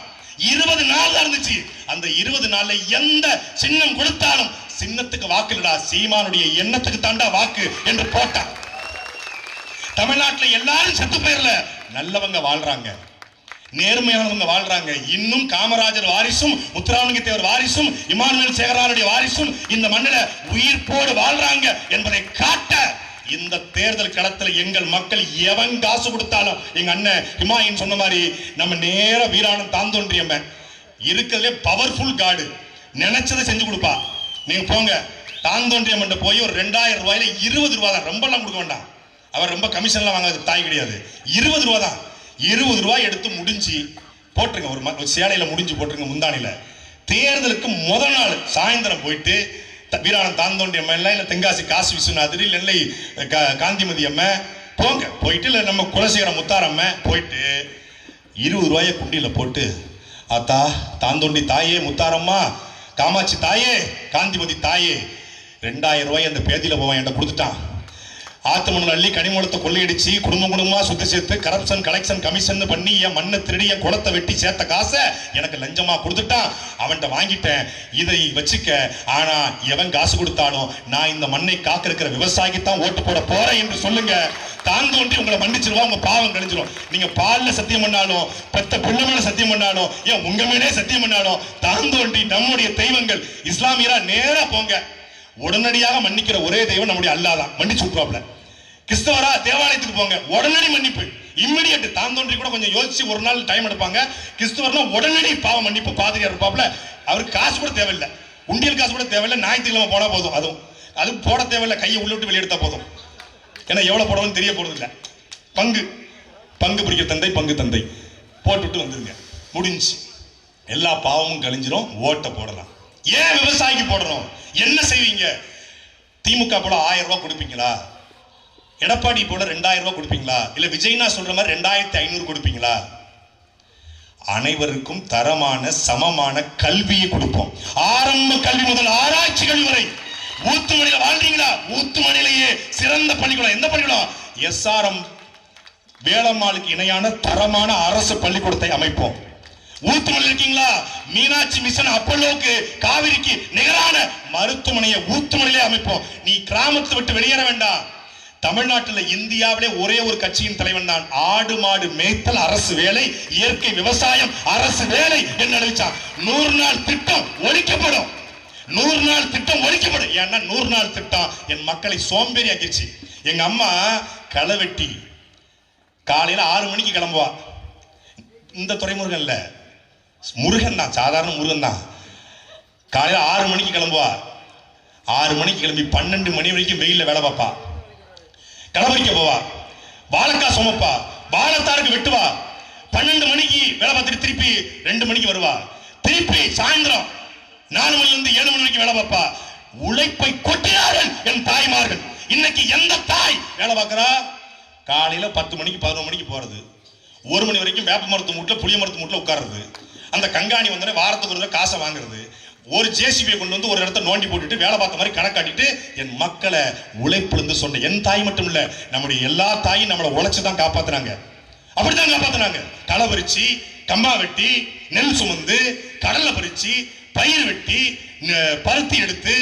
20 நாள் தான் இருந்துச்சு. அந்த 20 நாள்ல எந்த சின்னம் கொடுத்தாலும் சின்னத்துக்கு வாக்கு இல்லடா, சீமானுடைய எண்ணத்துக்கு தாண்டா வாக்கு என்று போட்டான். தமிழ்நாட்டில் எல்லாரும் செத்து போயிரல, நல்லவங்க வாழ்றாங்க, நேர்மையானவங்க வாழ்றாங்க. இன்னும் காமராஜர் வாரிசும், முத்துராமலிங்க தேவர் வாரிசும், இமானுவேல் சேகரானுடைய வாரிசும் இந்த மண்ணில் உயிர்ப்போடு வாழ்றாங்க என்பதை காட்ட இந்த தேர்தல் களத்தில் எங்கள் மக்கள் எவன் காசு கொடுத்தாலும், எங்க அண்ணன் ஹிமாயின் சொன்ன மாதிரி நம்ம நேர வீராணம் தாந்தோன்றியம்மன் இருக்கிறதுலே பவர்ஃபுல் காடு, நினைச்சதை செஞ்சு கொடுப்பா. நீங்க போங்க தாந்தோன்றியம்மன் போய் ஒரு 2000 ரூபாயில 20 ரூபா தான், ரொம்ப எல்லாம் கொடுக்க வேண்டாம். அவர் ரொம்ப கமிஷன்லாம் வாங்க தாய் கிடையாது, 20 ரூபா தான். 20 ரூபாய் எடுத்து முடிஞ்சு போட்டுருங்க, ஒரு சேலையில முடிஞ்சு போட்டுருங்க. முந்தானில தேர்தலுக்கு முதல் நாள் சாயந்தரம் போயிட்டு வீராணம் தாந்தோண்டி அம்மா இல்ல தென்காசி காசி விஸ்வநாதர் இல்ல நெல்லை காந்திமதி அம்மா போங்க, போயிட்டு இல்ல நம்ம குலசேகர முத்தாரம்ம போயிட்டு 20 ரூபாய குண்டியில போட்டு, ஆத்தா தாந்தோண்டி தாயே, முத்தாரம்மா, காமாட்சி தாயே, காந்திமதி தாயே, 2000 ரூபாய் அந்த பேதியில போவான் என்கிட்ட கொடுத்துட்டான். ஆத்துமணல் அள்ளி கனிமூலத்தை கொள்ளையடிச்சு குடும்பமா சுத்தி சேர்த்து கரப்ஷன் கலெக்ஷன் கமிஷன் பண்ணி என் மண்ணை திருடி என் குளத்தை வெட்டி சேர்த்த காசை எனக்கு லஞ்சமா கொடுத்துட்டான். அவன்கிட்ட வாங்கிட்டேன், இதை வச்சுக்க. ஆனா எவன் காசு கொடுத்தாலும் நான் இந்த மண்ணை காக்க இருக்கிற விவசாயிக்கு தான் ஓட்டு போட போறேன் என்று சொல்லுங்க. தாந்தோண்டி உங்களை மன்னிச்சிருவா, உங்க பாவம் கழிஞ்சிரும். நீங்க பால்ல சத்தியம் பண்ணாலும், பெத்த பிள்ளை மேல சத்தியம் பண்ணாலும், ஏன் உங்க மேலே சத்தியம் பண்ணாலும், தாந்தோண்டி நம்முடைய தெய்வங்கள் இஸ்லாமியரா நேரா போங்க. உடனடியாக மன்னிக்கிற ஒரே தெய்வம் நம்முடைய அல்லாஹ் தான், மன்னிச்சு விட்டுருவாப்ல. கிறிஸ்தவரா தேவாலயத்துக்கு போங்க, உடனடி மன்னிப்பு, இம்மிடியட். தாந்தோன்றி கூட கொஞ்சம் யோசிச்சு ஒரு நாள் டைம் எடுப்பாங்க. கிறிஸ்தவர்னா உடனடி பாவ மன்னிப்பு, பாதிரியார் இருப்பாப்ல. அவருக்கு காசு கூட தேவையில்லை, உண்டியல் காசு கூட தேவையில்லை, ஞாயிற்றுக்கிழமை போனா போதும். அதுவும் போட தேவையில்லை, கையை உள்ள விட்டு வெளியெடுத்தா போதும். ஏன்னா எவ்வளவு போடணும்னு தெரிய போறது இல்லை. பங்கு பிடிக்கிற தந்தை, பங்கு தந்தை போட்டுவிட்டு வந்துருங்க, முடிஞ்சு. எல்லா பாவமும் கழிஞ்சிரும், ஓட்டை போடலாம். ஏன் விவசாயிக்கு போடணும்? என்ன செய்வீங்க? திமுக போல 1000 ரூபாய் கொடுப்பீங்களா? எடப்பாடி போல 2000 ரூபாய் கொடுப்பீங்களா? இல்ல விஜய்னா சொல்ற மாதிரி 2500 கொடுப்பீங்களா? அனைவருக்கும் தரமான சமமான கல்வியை கொடுப்போம். ஆரம்ப கல்வி முதல் ஆராய்ச்சி கல்வி வரை. ஊத்துமணியில வாழ்றீங்களா? ஊத்துமணியிலேயே சிறந்த பள்ளிக்கூடம் எந்த பள்ளிக்கூடம்? எஸ்ஆர்எம் வேளம்மாளுக்கு இணையான தரமான அரசு பள்ளிக்கூடத்தை அமைப்போம். ஊத்துமணி இருக்கீங்களா? மீனாட்சி மிஷன் அப்பல்லோக்கு காவிரிக்கு நிகரான மருத்துவமனையை ஊத்துமணியிலே அமைப்போம். நீ கிராமத்தை விட்டு வெளியேற வேண்டாம். தமிழ்நாட்டில் இந்தியாவிலே ஒரே ஒரு கட்சியின் தலைவன் தான். ஆடு மாடு மேய்த்தல் அரசு வேலை, இயற்கை விவசாயம் அரசு வேலை என்று அறிவிச்சான். 100 நாள் திட்டம் ஒழிக்கப்படும். 100 நாள் திட்டம் ஒழிக்கப்படும். ஏன்னா 100 நாள் திட்டம் என் மக்களை சோம்பேறி ஆக்கிடுச்சு. எங்க அம்மா களவெட்டி காலையில 6 மணிக்கு கிளம்புவா. இந்த துறைமுருகன் இல்ல, முருகன் தான், சாதாரண முருகன் தான். காலையில 6 மணிக்கு கிளம்புவா. 6 மணிக்கு கிளம்பி 12 மணி வரைக்கும் வெயில்ல வேலை பார்ப்பா. களவரிக்க போவா, வாழைக்காய் சுமப்பா, வாழைத்தாருக்கு வெட்டுவா. 12 மணிக்கு வேலை பார்த்துட்டு திருப்பி 2 மணிக்கு வருவா. திருப்பி சாயந்தரம் 4 மணில இருந்து 7 மணி வரைக்கும் வேலை பார்ப்பா. உழைப்பை கொட்டினார்கள் என் தாய்மார்கள். இன்னைக்கு எந்த தாய் வேலை பார்க்கிறா? காலையில 10 மணிக்கு 11 மணிக்கு போறது, 1 மணி வரைக்கும் வேப்ப மரத்து மூட்டில் புளிய மரத்து மூட்டில் உட்கார்றது. அந்த கங்காணி வந்தோடனே வாரத்துக்கு ஒரு காசை வாங்குறது. ஒரு ஜேசிபியை கொண்டு வந்து ஒரு இடத்த நோண்டி போட்டுட்டு வேலை பார்த்த மாதிரி கணக்காட்டிட்டு என் மக்களை உழைப்பிலிருந்து சொன்ன என் தாய் மட்டும் இல்ல, நம்முடைய எல்லா தாயும் நம்மளை உழைச்சுதான் காப்பாத்துறாங்க. அப்படித்தான் காப்பாத்துனாங்க. களை பறிச்சு, கம்பா வெட்டி, நெல் சுமந்து, கடலை பறிச்சு, பயிர் வெட்டி, பருத்தி எடுத்து,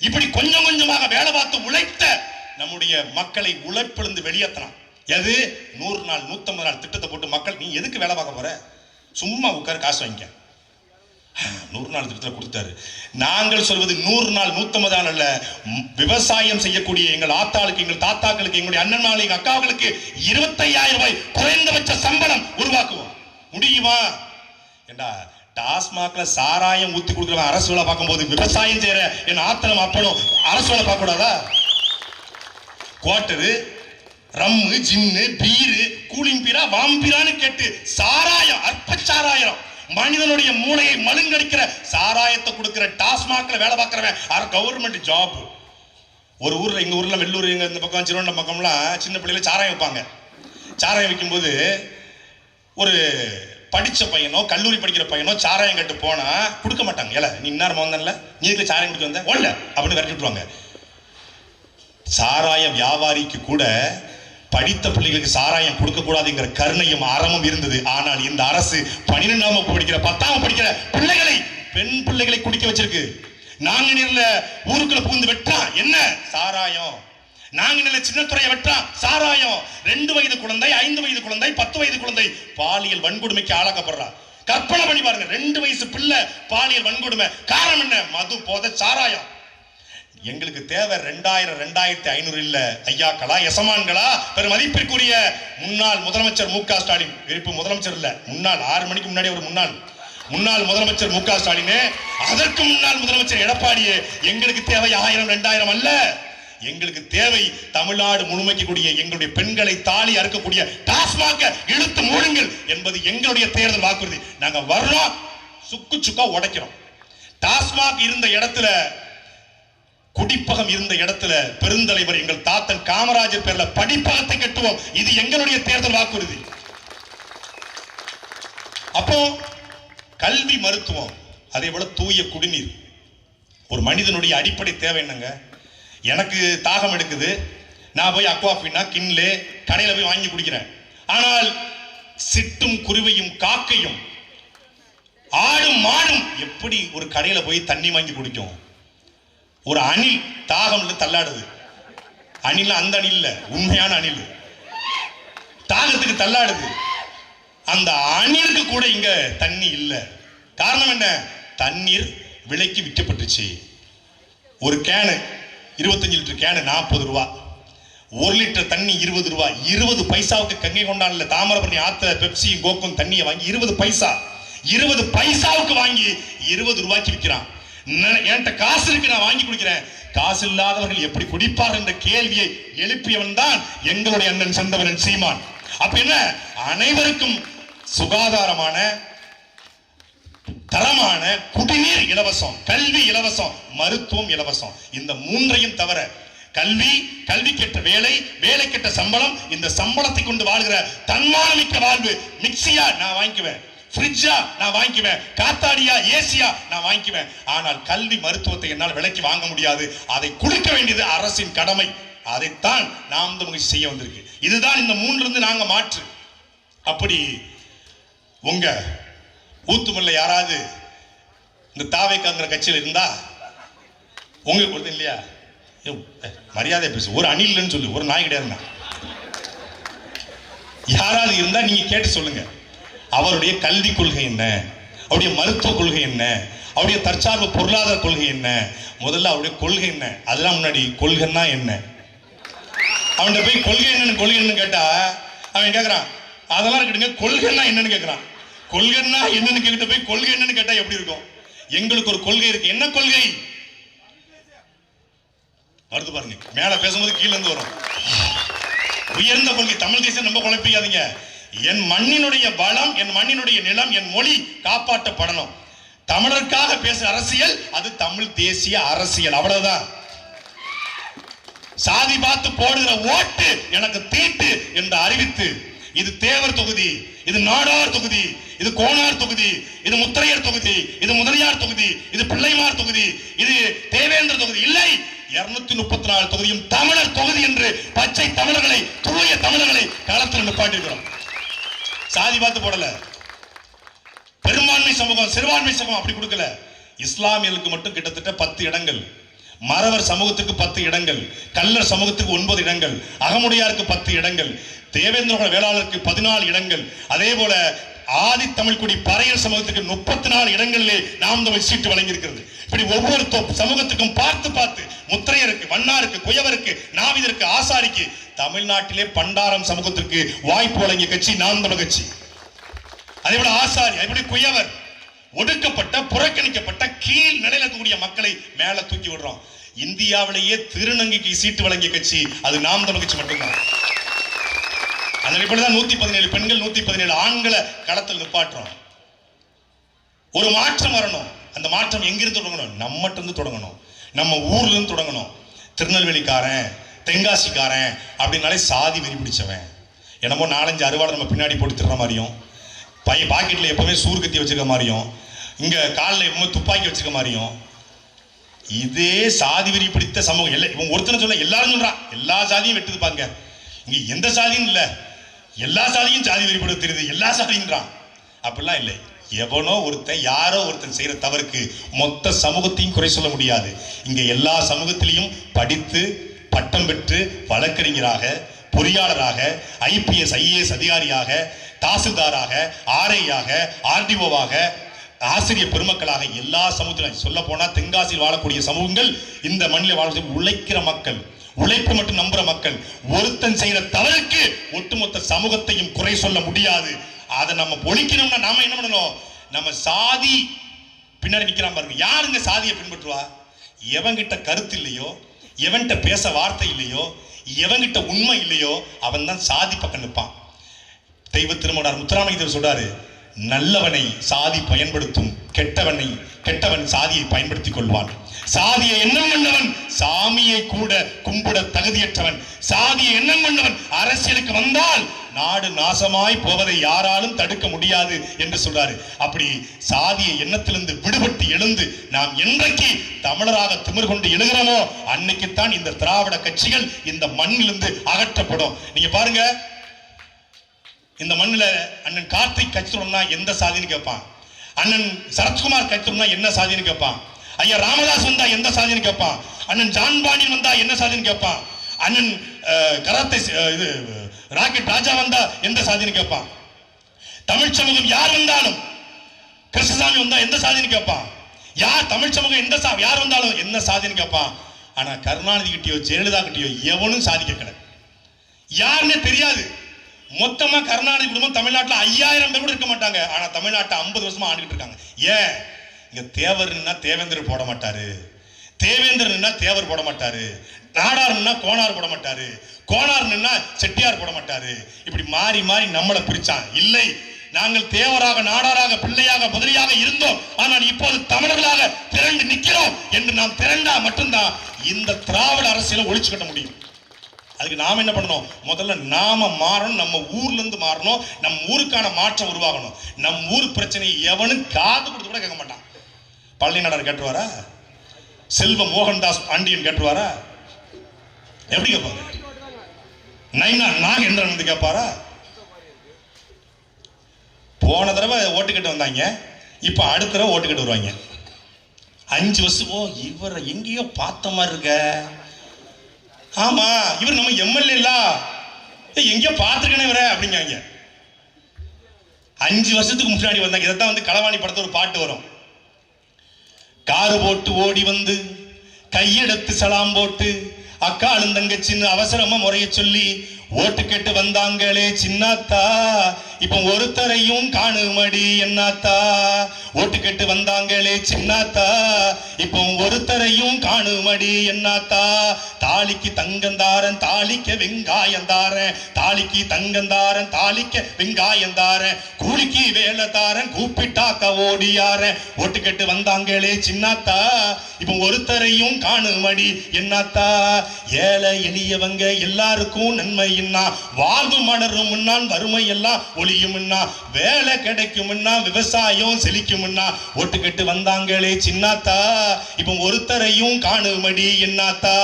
இப்படி கொஞ்சம் கொஞ்சமாக வேலை பார்த்து உழைத்த நம்முடைய மக்களை உழைப்பிலிருந்து வெளியேற்றினான். எது? 100 நாள் 150 நாள் திட்டத்தை போட்டு மக்கள், நீ எதுக்கு வேலை பார்க்க போற? சும்மா உட்கார காசு வாங்கிக்க. 100 நாள் திட்டத்தை கொடுத்தாரு. நாங்கள் சொல்வது 100 நாள் 150 நாள் அல்ல. விவசாயம் செய்யக்கூடிய எங்கள் ஆத்தாளுக்கு, எங்கள் தாத்தாக்களுக்கு, எங்களுடைய அண்ணன்மார்களுக்கு, எங்கள் அக்காவுகளுக்கு 25,000 ரூபாய் குறைந்தபட்ச சம்பளம் உருவாக்குவோம். முடியுமா? ஏண்டா டாஸ்மாக்ல சாராயம் ஊத்தி கொடுக்குறவன் அரசு வேலை பார்க்கும்போது விவசாயம் செய்யற என் ஆத்தலம் அப்பனும் அரசு வேலை பார்க்க கூடாதா? குவார்டரு, ரம்மு, ஜின்னு, பீரு, கூலிங் பீரா, வாம்பீரான்னு கேட்டு சாராயம், அற்ப சாராயம், மனிதனுடைய மூளையை மழுங்கடிக்கிற சாராயத்தை கொடுக்கிற டாஸ்மாக்ல வேலை பார்க்கிறவன் கவர்மெண்ட் ஜாப். ஒரு ஊர்ல, எங்க ஊர்ல வெள்ளூர், எங்க இந்த பக்கம் சிறுவண்டம் பக்கம்லாம் சின்ன பிள்ளைல சாராயம் வைப்பாங்க. சாராயம் வைக்கும்போது ஒரு படிச்ச பையனோ கல்லூரி படிக்கிற பையனோ சாராயம் கட்டு போனா கொடுக்க மாட்டாங்க. ஏல நீ இன்னார் வந்தல, நீ இதுல சாராயம் குடிக்க வந்த ஒல்ல அப்படின்னு விரட்டி விட்டுருவாங்க. சாராய வியாபாரிக்கு கூட படித்த பிள்ளைகளுக்கு சாராயம் கொடுக்க கூடாதுங்கிற கருணையும் அறமும் இருந்தது. ஆனால் இந்த அரசு 12ஆம் வகுப்பு படிக்கிற 10ஆம் படிக்கிற பிள்ளைகளை, பெண் பிள்ளைகளை குடிக்க வச்சிருக்கு. நாங்குநீர்ல ஊருக்குள்ள புகுந்து வெட்டா என்ன? சாராயம். நாங்குநீர்ல சின்னத்துறையை வெட்டா சாராயம். 2 வயது குழந்தை, 5 வயது குழந்தை, 10 வயது குழந்தை பாலியல் வன்கொடுமைக்கு ஆளாக்கப்படுறா. கற்பனை பண்ணி பாருங்க, 2 வயசு பிள்ளை பாலியல் வன்கொடுமை. காரணம் என்ன? மது, போதை, சாராயம். எங்களுக்கு தேவை 2000 2500 இல்ல ஐயாக்களா, எசமான்களா, பெரும் மதிப்பிற்குரிய முன்னாள் முதலமைச்சர் மு க ஸ்டாலின். இப்ப முதலமைச்சர் இல்ல, முன்னாள் 6 மணிக்கு முன்னாடி ஒரு முன்னாள் முதலமைச்சர் மு க ஸ்டாலின், அதற்கு முன்னாள் முதலமைச்சர் எடப்பாடியே. எங்களுக்கு தேவை 1000 2000 அல்ல. எங்களுக்கு தேவை தமிழ்நாடு முழுமைக்கக்கூடிய எங்களுடைய பெண்களை தாலி அறுக்கக்கூடிய டாஸ்மாக இழுத்து மூடுங்கள் என்பது எங்களுடைய தேர்தல் வாக்குறுதி. நாங்க வர்றோம், சுக்கு சுக்கா உடைக்கிறோம். டாஸ்மாக் இருந்த இடத்துல, குடிப்பகம் இருந்த இடத்துல பெருந்தலைவர் எங்கள் தாத்தன் காமராஜர் பேர்ல படிப்பகத்தை கட்டுவோம். இது எங்களுடைய தேர்தல் வாக்குறுதி. அப்போ கல்வி, மருத்துவம், அதே போல தூய குடிநீர். ஒரு மனிதனுடைய அடிப்படை தேவை என்னங்க? எனக்கு தாகம் எடுக்குது, நான் போய் அக்வாஃபினா கின்லே கடையில போய் வாங்கி குடிக்கிறேன். ஆனால் சிட்டும் குருவியும் காக்கையும் ஆடும் மாடும் எப்படி ஒரு கடையில போய் தண்ணி வாங்கி குடிக்கும்? ஒரு அணில் தாகம் தள்ளாடுது. அணில் அந்த அணில் இல்ல, உண்மையான அணில் தாகத்துக்கு தள்ளாடுது. அந்த அணிலுக்கு கூட இங்க தண்ணி இல்ல. காரணம் என்ன? தண்ணீர் விலைக்கு விற்கப்பட்டுச்சு. ஒரு கேனு 25 லிட்டர் கேனு 40 ரூபாய், 1 லிட்டர் தண்ணி 20 ரூபாய். 20 பைசாவுக்கு கங்கை கொண்டான்ல தாமிரபரணி ஆத்த பெப்சியும் கோக்கும் தண்ணியை வாங்கி 20 பைசாவுக்கு வாங்கி 20 ரூபாய்க்கு விற்கிறான். என்கிட்ட காசு இருக்கு, நான் வாங்கி குடிக்கிறேன். காசு இல்லாதவர்கள் எப்படி குடிப்பார் என்ற கேள்வியை எழுப்பியவன் தான் எங்களுடைய அண்ணன் செந்தவரன் சீமான். அப்ப என்ன? அனைவருக்கும் சுகாதாரமான தரமான குடிநீர் இலவசம், கல்வி இலவசம், மருத்துவம் இலவசம். இந்த மூன்றையும் தவிர கல்வி, கல்விக்கேற்ற வேலை, வேலைக்கேற்ற சம்பளம், இந்த சம்பளத்தை கொண்டு வாழ்கிற தன்மானமிக்க வாழ்வு. மிக்சியா நான் வாங்கிக்குவேன், ஃப்ரிட்ஜா நான் வாங்கிக்குவேன், காத்தாடியா ஏசியா நான் வாங்கிக்குவேன். ஆனால் கல்வி மருத்துவத்தை என்னால் விலைக்கு வாங்க முடியாது. அதை கொடுக்க வேண்டியது அரசின் கடமை. அதைத்தான் நாம் இந்த முயற்சி செய்ய வந்திருக்கு. இதுதான் இந்த மூன்றிலிருந்து நாங்க மாற்று. அப்படி உங்க ஊத்துமல்ல யாராவது இந்த தாவேக்காங்கிற கட்சியில் இருந்தா உங்களுக்கு கொடுத்து இல்லையா, மரியாதை பேசு, ஒரு அணில்னு சொல்லு, ஒரு நாய் கிடையாது. யாராவது இருந்தா நீங்க கேட்டு சொல்லுங்க. அவருடைய கல்வி கொள்கை என்ன, அவருடைய மருத்துவ கொள்கை என்ன, அவருடைய தற்சார்பு பொருளாதார கொள்கை என்ன, முதல்ல அவருடைய கொள்கை என்ன. அதெல்லாம் முன்னாடி கொள்கைன்னா என்ன, அவன்கிட்ட போய் கொள்கை என்னன்னு கேட்டா அவன் கேட்கறான், அதெல்லாம் இருக்கட்டுங்க, கொள்கைன்னா என்னன்னு கேட்கறான். கொள்கைன்னா என்னன்னு கேட்ட போய் கொள்கை என்னன்னு கேட்டா எப்படி இருக்கும்? எங்களுக்கு ஒரு கொள்கை இருக்கு. என்ன கொள்கை? வருது பாருங்க, மேல பேசும்போது கீழே இருந்து வரும். உயர்ந்த கொள்கை. தமிழ் தேசம் ரொம்ப குழப்பிக்காதீங்க. என் மண்ணினுடைய பலம், என் மண்ணினுடைய நிலம், என் மொழி காப்பாற்றப்படணும். தமிழருக்காக பேசுற அரசியல் அது தமிழ் தேசிய அரசியல், அவ்வளவுதான். சாதி பார்த்து போடுகிற ஓட்டு எனக்கு தீட்டு என்று அறிவித்து, இது தேவர் தொகுதி, இது நாடார் தொகுதி, இது கோனார் தொகுதி, இது முத்திரையர் தொகுதி, இது முதலியார் தொகுதி, இது பிள்ளைமார் தொகுதி, இது தேவேந்திர தொகுதி இல்லை, 234 தொகுதியும் தமிழர் தொகுதி என்று பச்சை தமிழர்களை, தூய தமிழர்களை களத்தில் நிப்பாட்டிருக்கிறோம். சாதி பார்த்து போடல. பெரும்பான்மை சமூகம், சிறுபான்மை சமூகம் அப்படி கொடுக்கல. இஸ்லாமியர்களுக்கு மட்டும் கிட்டத்தட்ட 10 இடங்கள், மறவர் சமூகத்துக்கு 10 இடங்கள், கல்லர் சமூகத்துக்கு 9 இடங்கள், அகமுடையாருக்கு 10 இடங்கள், தேவேந்திர வேளாளருக்கு 14 இடங்கள், அதே போல ஆதி தமிழ்குடி பறையர் சமூகத்துக்கு 34 இடங்களிலே நாம் தமிழ் சீட்டு வழங்கி இருக்கிறது. இப்படி ஒவ்வொரு சமூகத்துக்கும் பார்த்து பார்த்து, முத்திரையருக்கு, வண்ணாருக்கு, குயவருக்கு, நாவிதருக்கு, ஆசாரிக்கு, தமிழ்நாட்டிலே பண்டாரம் சமூகத்திற்கு வாய்ப்பு வழங்கிய கட்சி நாம் தமிழ் கட்சி. அதே போல ஆசாரி, அதே குயவர், ஒடுக்கப்பட்ட புறக்கணிக்கப்பட்ட கீழ் நிலையில இருக்கக்கூடிய மக்களை மேல தூக்கி விடுறோம். இந்தியாவிலேயே திருநங்கைக்கு சீட்டு வழங்கிய கட்சி அது நாம் தமிழ் கட்சி மட்டும்தான். அந்த அடிப்படையில் 117 பெண்கள், 117 ஆண்களை களத்தில் நிப்பாட்டுறோம். ஒரு மாற்றம் வரணும். அந்த மாற்றம் எங்கிருந்து தொடங்கணும்? நம்மகிட்ட இருந்து தொடங்கணும், நம்ம ஊர்ல இருந்து தொடங்கணும். திருநெல்வேலிக்காரன், தென்காசிக்காரன் அப்படின்னாலே சாதி வெறி பிடிச்சவன், என்னமோ 4-5 அறுவாடை நம்ம பின்னாடி போட்டு திடுற மாதிரியும், பாக்கெட்ல எப்பவுமே சூறு கத்தி வச்சுக்க மாதிரியும், இங்க காலில் எப்பவுமே துப்பாக்கி வச்சுக்க மாதிரியும், இதே சாதி வெறி பிடித்த சமூகம். இவன் ஒருத்தனை சொல்ல, எல்லாரும் சொல்றான் எல்லா சாதியும் வெட்டுதுப்பாங்க. இங்க எந்த சாதியும் இல்ல, எல்லா சாதியும் சாதி வெறி பிடித்து தெரியுது, எல்லா சாதின்றான். அப்படிலாம் இல்லை. எவனோ ஒருத்தன், யாரோ ஒருத்தன் செய்யற தவறுக்கு மொத்த சமூகத்தையும் குறை சொல்ல முடியாது. இங்க எல்லா சமூகத்திலையும் படித்து பட்டம் பெற்று வழக்கறிஞராக, பொறியாளராக, IPS IAS அதிகாரியாக, தாசில்தாராக, RIயாக, RDOவாக, ஆசிரியர் பெருமக்களாக எல்லா சமூகத்திலும் சொல்ல போனா தென்காசியில் வாழக்கூடிய சமூகங்கள் இந்த மண்ணில் வாழ உழைக்கிற மக்கள், உழைப்பு மட்டும் நம்புற மக்கள். ஒருத்தன் செய்யற தவறுக்கு ஒட்டுமொத்த சமூகத்தையும் குறை சொல்ல முடியாது. அதை நம்ம ஒழிக்கணும்னா நாம என்ன பண்ணணும்? நம்ம சாதி பின்னாடி நிக்கிறான் பாருங்க. யாருங்க சாதியை பின்பற்றுவா? எவன்கிட்ட கருத்து இல்லையோ, எவன்கிட்ட பேச வார்த்தை இல்லையோ, எவன்கிட்ட உண்மை இல்லையோ அவன் தான் சாதி பக்கம் நிற்பான். தெய்வ திருமணார் முத்துராமலிங்கர் சொல்றாரு, நல்லவனை சாதி பயன்படுத்தும், கெட்டவன் சாதியை பயன்படுத்திக் கொள்வான். சாதியை எண்ணம் கொண்டவன் சாமியை கூட கும்பிட தகுதியற்றவன். சாதியை எண்ணம் கொண்டவன் அரசியலுக்கு வந்தால் நாடு நாசமாய் போவதை யாராலும் தடுக்க முடியாது என்று சொல்றாரு. அப்படி சாதிய எண்ணத்திலிருந்து விடுபட்டு எழுந்து நாம் என்றைக்கு தமிழராக திமிர் கொண்டு எழுகிறோமோ அன்னைக்குத்தான் இந்த திராவிட கட்சிகள் இந்த மண்ணிலிருந்து அகற்றப்படும். நீங்க பாருங்க, இந்த மண்ணில அண்ணன் கார்த்திக் கட்சினா எந்த சாதின்னு கேட்பான், அண்ணன் சரத்குமார் கட்சினா என்ன சாதின்னு கேட்பான், ஐயா ராமதாஸ் வந்தா எந்த சாதின்னு கேட்பான், அண்ணன் ஜான் பாண்டியன் வந்தா என்ன சாதின்னு கேட்பான், அண்ணன் கராத்தே இது ராக்கெட் ராஜா வந்தா எந்த சாதின்னு கேட்பான். தமிழ் சமூகம் யார் வந்தாலும், கிருஷ்ணசாமி வந்தா எந்த சாதின்னு கேட்பான். யார் தமிழ் சமூகம் எந்த யார் வந்தாலும் என்ன சாதின்னு கேட்பான். ஆனா கருணாநிதி கிட்டயோ ஜெயலலிதா கிட்டயோ எவனும் சாதி கேட்கல, யாருன்னே தெரியாது. மொத்தமா கருணாநிதி குடும்பம் தமிழ்நாட்டில் 5000 பேர் கூட இருக்க மாட்டாங்க. ஆனா தமிழ்நாட்டை 50 வருஷமா ஆண்டுகிட்டு இருக்காங்க. ஏன்? இங்க தேவர்னா தேவேந்திரர் போட மாட்டாரு, தேவேந்திரன்னா தேவர் போட மாட்டாரு, நாடார்னா கோனார் போட மாட்டாரு, கோனார்னா செட்டியார் போட மாட்டாரு. இப்படி மாறி மாறி நம்மளை பிரிச்சான். இல்லை, நாங்கள் தேவராக, நாடாராக, பிள்ளையாக, முதலியாக இருந்தோம். ஆனால் இப்போது தமிழர்களாக திரண்டு நிற்கிறோம் என்று நாம் திரண்டா மட்டும்தான் இந்த திராவிட அரசியலை ஒழிச்சு கட்ட முடியும். அதுக்கு நாம என்ன பண்ணணும்? முதல்ல நாம மாறணும், நம்ம ஊர்ல இருந்து மாறணும், நம்ம ஊருக்கான மாற்றம் உருவாகணும். நம் ஊர் பிரச்சனை எவனும் காது கொடுத்து கூட கேட்க மாட்டான். பழனி நாடார் கேட்டுருவாரா? செல்வ மோகன்தாஸ் பாண்டியன் கேட்டுருவாரா? எப்படி கேட்பாங்க? நைனா நாகேந்திரன் வந்து கேட்பாரா? போன தடவை ஓட்டுக்கிட்டு வந்தாங்க, இப்ப அடுத்த தடவை ஓட்டுக்கிட்டு வருவாங்க. 5 வருஷம் இவரை எங்கேயோ பார்த்த மாதிரி இருக்க. ஆமா, இவர் நம்ம எம்எல்ஏ இல்ல, எங்கேயோ பார்த்துருக்கேனே இவர அப்படிங்காங்க. 5 வருஷத்துக்கு முன்னாடி வந்தாங்க. இதைத்தான் வந்து களவாணி படத்துல ஒரு பாட்டு வரும். காரு போட்டு ஓடி வந்து கையெடுத்து சலாம் போட்டு அக்காளும் தங்கச்சின்னு அவசரமா முறைய சொல்லி ஓட்டு கேட்டு வந்தாங்களே சின்னாத்தா, இப்ப ஒருத்தரையும் காணுமடி என்னாத்தா. ஓட்டு கேட்டு வந்தாங்களே சின்னாத்தா, இப்ப ஒருத்தரையும் காணுமடி என்னாத்தா. தாலிக்கு தங்கந்தாரன் தாலிக்க வெங்காயந்தாரன், தாலிக்கு தங்கந்தாரன் தாலிக்க வெங்காயந்தாரன், கூலிக்கு வேலைதாரன் கூப்பிட்டாக்க ஓடியாரன். ஓட்டு கேட்டு வந்தாங்களே சின்னாத்தா, இப்ப ஒருத்தரையும் காணுமடி என்னாத்தா. ஏழை எளியவங்க எல்லாருக்கும் நன்மை, வாழ்வு மலரும், வறுமை எல்லாம் ஒளியும், வேலை கிடைக்கும், விவசாயம் செழிக்கும். ஓட்டு கேட்டு வந்தாங்களே சின்னாத்தா, இப்ப ஒருத்தரையும் காணுமடி என்னாத்தா.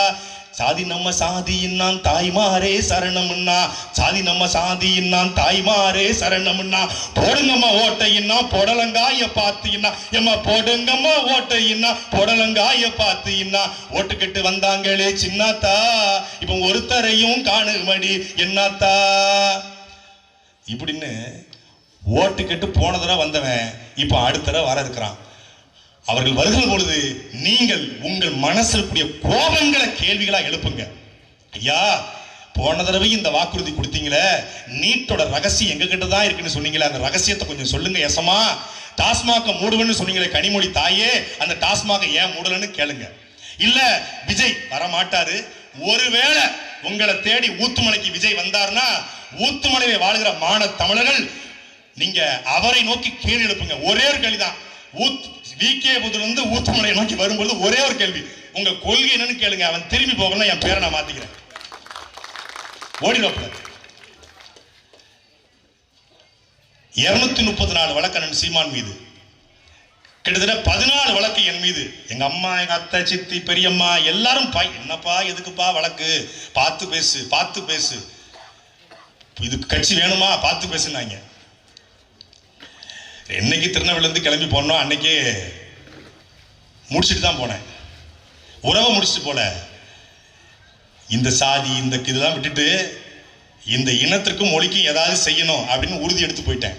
சாதி நம்ம சாதியின்னான் தாய்மாரே சரணம்னா, சாதி நம்ம சாதியின்னான் தாய்மாரே சரணம்னா. போடுங்கம்மா ஓட்டையின்னா பொடலங்காய பார்த்தின்னா, எம்மா போடுங்கம்மா ஓட்டையின்னா பொடலங்காய பார்த்தின்னா. ஓட்டு கேட்டு வந்தாங்களே சின்னாத்தா, இப்ப ஒருத்தரையும் காணுமடி என்னாத்தா. இப்படின்னு ஓட்டு கேட்டு போன தடவை வந்தவன் இப்ப அடுத்த தடவை வர இருக்கிறான். அவர்கள் வருகிற பொழுது நீங்கள் உங்கள் மனசில் கூடிய கோபங்களை கேள்விகளா எழுப்புங்க. ஐயா, போன தடவை இந்த வாக்குறுதி கொடுத்தீங்களே, நீட்டோட ரகசியம் எங்க கிட்ட தான் இருக்குன்னு சொன்னீங்களே, அந்த ரகசியத்தை கொஞ்சம் சொல்லுங்க எசமா. டாஸ்மாக மூடுவேன்னு சொன்னீங்களே கனிமொழி தாயே, அந்த டாஸ்மாக ஏன் மூடலன்னு கேளுங்க. இல்ல விஜய் வர மாட்டாரு, ஒருவேளை உங்களை தேடி ஊத்துமலைக்கு விஜய் வந்தார்னா ஊத்துமலையை வாழ்கிற மான தமிழர்கள் நீங்க அவரை நோக்கி கேள்வி எழுப்புங்க. ஒரே ஒரு கேள்விதான். விகேபுத்திலிருந்து ஊத்துமலையை நோக்கி வரும்போது ஒரே ஒரு கேள்வி, உங்க கொள்கை என்னன்னு கேளுங்க. அவன் திரும்பி போகலாம், என் பேரை நான் மாத்திக்கிறேன். ஓடிடப்பட 234 வழக்கு சீமான் மீது, கிட்டத்தட்ட 14 வழக்கு என் மீது. எங்க அம்மா, எங்க அத்தை, சித்தி, பெரியம்மா எல்லாரும் என்னப்பா எதுக்குப்பா வழக்கு, பார்த்து பேசு பார்த்து பேசு, இது கட்சி வேணுமா பார்த்து பேசுனாங்க. என்னைக்கு திருநெல்வேலியிலிருந்து கிளம்பி போனோம் அன்னைக்கு முடிச்சுட்டு தான் போனேன். உறவை முடிச்சுட்டு போல, இந்த சாதி இந்த இதெல்லாம் விட்டுட்டு இந்த இனத்திற்கும் மொழிக்கும் ஏதாவது செய்யணும் அப்படின்னு உறுதி எடுத்து போயிட்டேன்.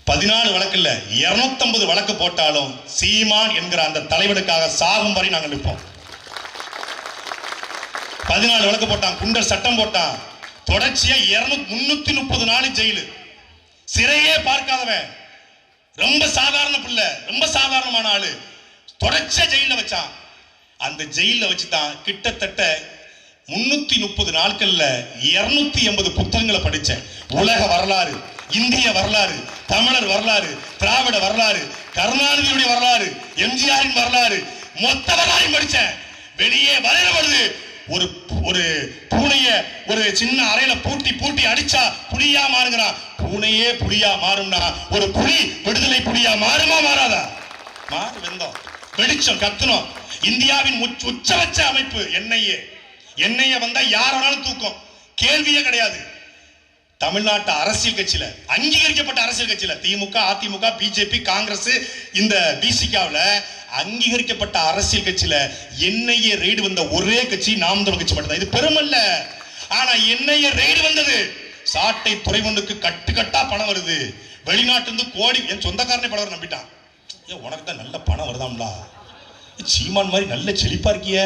14 வழக்கு இல்ல 250 வழக்கு போட்டாலும் சீமான் என்கிற அந்த தலைவனுக்காக சாகும் வரை நாங்கள் நிற்போம். 14 வழக்கு போட்டான், குண்டர் சட்டம் போட்டான், தொடர்ச்சியா 330 நாள் ஜெயிலு, சிறையே பார்க்காதவன், ரொம்ப சாதாரண பிள்ளை, ரொம்ப சாதாரணமான ஆளு, தொடர்ச்சியா ஜெயில வச்சான். அந்த ஜெயில வச்சுதான் கிட்டத்தட்ட 330 நாட்கள்ல 280 புத்தகங்களை படிச்சேன். உலக வரலாறு, இந்திய வரலாறு, தமிழர் வரலாறு, திராவிட வரலாறு, கருணாநிதியுடைய வரலாறு, எம்ஜிஆரின் வரலாறு, மொத்த வரலாறையும் படிச்சேன். வெளியே வரையில வருது, ஒரு ஒரு பூனைய ஒரு சின்ன அறையில பூட்டி அடிச்சா புலியா மாறுங்கிறான். பூனையே புலியா மாறும்னா ஒரு புலி விடுதலை புலியா மாறுமா மாறாதா? மாறு. வெந்தோம், வெடிச்சோம், கத்துனோம். இந்தியாவின் உச்சபட்ச அமைப்பு என்ஐஏ வந்தா யாராலும் தூக்கம், கேள்வியே கிடையாது. தமிழ்நாட்டு அரசியல் கட்சியில அங்கீகரிக்கப்பட்ட அரசியல் கட்சியில திமுக, அதிமுக, பிஜேபி, காங்கிரஸ், இந்த பிசிகாவில் அங்கீகரிக்கப்பட்ட அரசியல் கட்சியில என்ஐஏ ரெய்டு வந்த ஒரே கட்சி நாம் தமிழர் கட்சி மட்டும்தான். இது பெருமல்ல. ஆனா என்ஐஏ ரெய்டு வந்தது, சாட்டை துறைமுகனுக்கு கட்டுக்கட்டா பணம் வருது, வெளிநாட்டு இருந்து கோடி, என் சொந்தக்காரனே பணம் நம்பிட்டான். ஏன் உனக்கு தான் நல்ல பணம் வருதாம்லா, சீமான் மாதிரி நல்ல செழிப்பா இருக்கிய,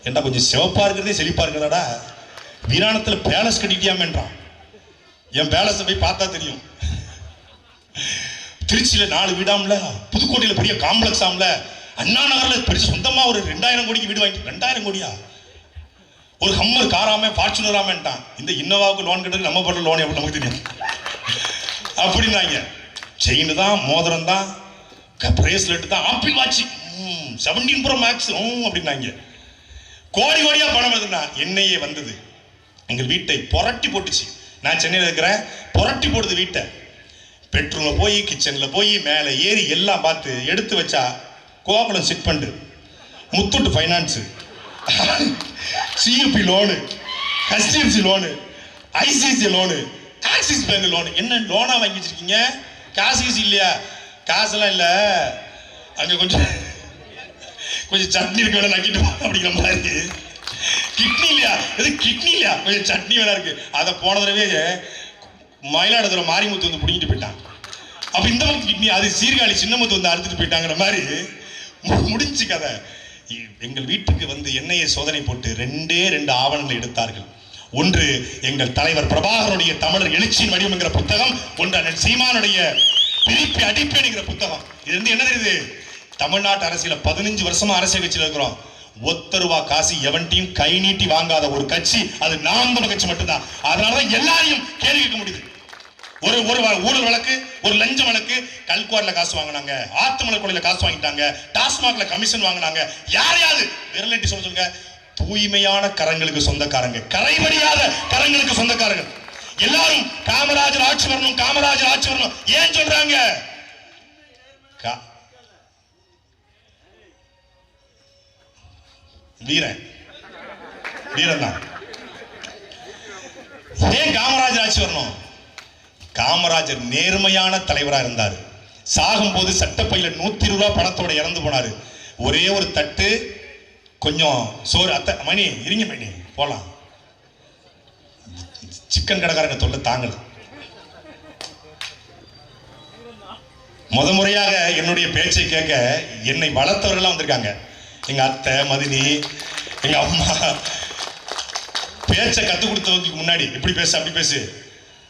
ஏண்டா கொஞ்சம் சிவப்பா இருக்கிறதே செழிப்பா இருக்கிறாடா, வீராணத்துல பேலஸ் கட்டிட்டியாமேன்றான். என் பேலஸை போய் பார்த்தா தெரியும். திருச்சியில 4 வீடாம்ல, புதுக்கோட்டையில பெரிய காம்ப்ளெக்ஸ் ஆம்ல, அண்ணா நகர்ல பெருசு சொந்தமா ஒரு 2000 கோடிக்கு வீடு வாங்கி. 2000 கோடியா? ஒரு ஹம்மர் காராம ஃபார்ச்சுனர் ஆமேன்ட்டான். இந்த இன்னோவாவுக்கு லோன் கட்டுறது நம்ம போடுற லோன் எவ்வளவு நமக்கு தெரியும். அப்படின்னாங்க. செயின் தான், மோதிரம் தான், பிரேஸ்லெட் தான், ஆப்பிள் வாட்ச் 17 Pro Max அப்படின்னாங்க. கோடி கோடியா பணம் வருதுன்னா என்னையே வந்தது. எங்கள் வீட்டை புரட்டி போட்டுச்சு. நான் சென்னையில் இருக்கிறேன், புரட்டி போடுது வீட்டை. பெட்ரூம்ல போய், கிச்சன்ல போய், மேலே ஏறி எல்லாம் பார்த்து எடுத்து வச்சா Gokulam chit fund, Muthoot finance, CUB loan, HDFC loan, ICICI loan, Axis bank loan. என்ன லோனா வாங்கி வச்சிருக்கீங்க? காசு இல்லையா? காசெல்லாம் இல்லை, அங்கே கொஞ்சம் சட்னி இருக்கு, வேணா நக்கிட்டு அப்படிங்கிற மாதிரி. கிட்னி இல்லையா? எது கிட்னி இல்லையா? கொஞ்சம் சட்னி வேணா இருக்கு. அதை போன தடவை மயிலாடுதுறை மாரிமுத்து வந்து பிடிங்கிட்டு போயிட்டான். அப்ப இந்த பக்கம் கிட்னி, அது சீர்காழி சின்னமுத்து வந்து அறுத்துட்டு போயிட்டாங்கிற மாதிரி முடிஞ்சு கதை. எங்கள் வீட்டுக்கு வந்து எண்ணெயை சோதனை போட்டு 2 ஆவணங்களை எடுத்தார்கள். ஒன்று எங்கள் தலைவர் பிரபாகருடைய தமிழர் எழுச்சியின் வடிவம் என்கிற புத்தகம், ஒன்று சீமானுடைய பிரிப்பி அடிப்பேனுங்கிற புத்தகம். இது வந்து என்ன தெரியுது? தமிழ்நாட்டு அரசியல 15 வருஷமா அரசியல் கட்சியில் இருக்கிறோம். ஒத்த ரூபா காசு எவன்டையும் கை நீட்டி வாங்காத ஒரு கட்சி அது நாம் தமிழர் கட்சி மட்டும்தான். அதனாலதான் எல்லாரையும் கேள்வி கேட்க முடியுது. ஒரு ஊழல் வழக்கு, ஒரு லஞ்ச வழக்கு, கல்குவாரில காசு வாங்கினாங்க, ஆத்துமலர் கொலையில காசு வாங்கிட்டாங்க, டாஸ்மாக்ல கமிஷன் வாங்கினாங்க. யாரையாவது விரலட்டி சொல்லுங்க. தூய்மையான கரங்களுக்கு சொந்தக்காரங்க, கரைபடியாத கரங்களுக்கு சொந்தக்காரங்க. எல்லாரும் காமராஜர் ஆட்சி வரணும், காமராஜர் ஆட்சி வரணும். ஏன் சொல்றாங்க? வீரன் தான். ஏன் காமராஜர் ஆட்சி வரணும்? காமராஜர் நேர்மையான தலைவரா இருந்தார். சாகும் போது சட்டப்பையில 120 ரூபாய் பணத்தோட இறந்து போனாரு. ஒரே ஒரு தட்டு கொஞ்சம் சோறு. அத்தை மணி இருங்க, மணி போலாம். சிக்கன் கடைக்காரங்க தொல்லை தாங்கல. முறையாக என்னுடைய பேச்சை கேட்க என்னை வளர்த்தவர்கள்லாம் வந்திருக்காங்க. எங்க அத்தை மதினி, எங்க அம்மா. பேச்சை கத்து கொடுத்தவங்களுக்கு முன்னாடி இப்படி பேசு, அப்படி பேசு,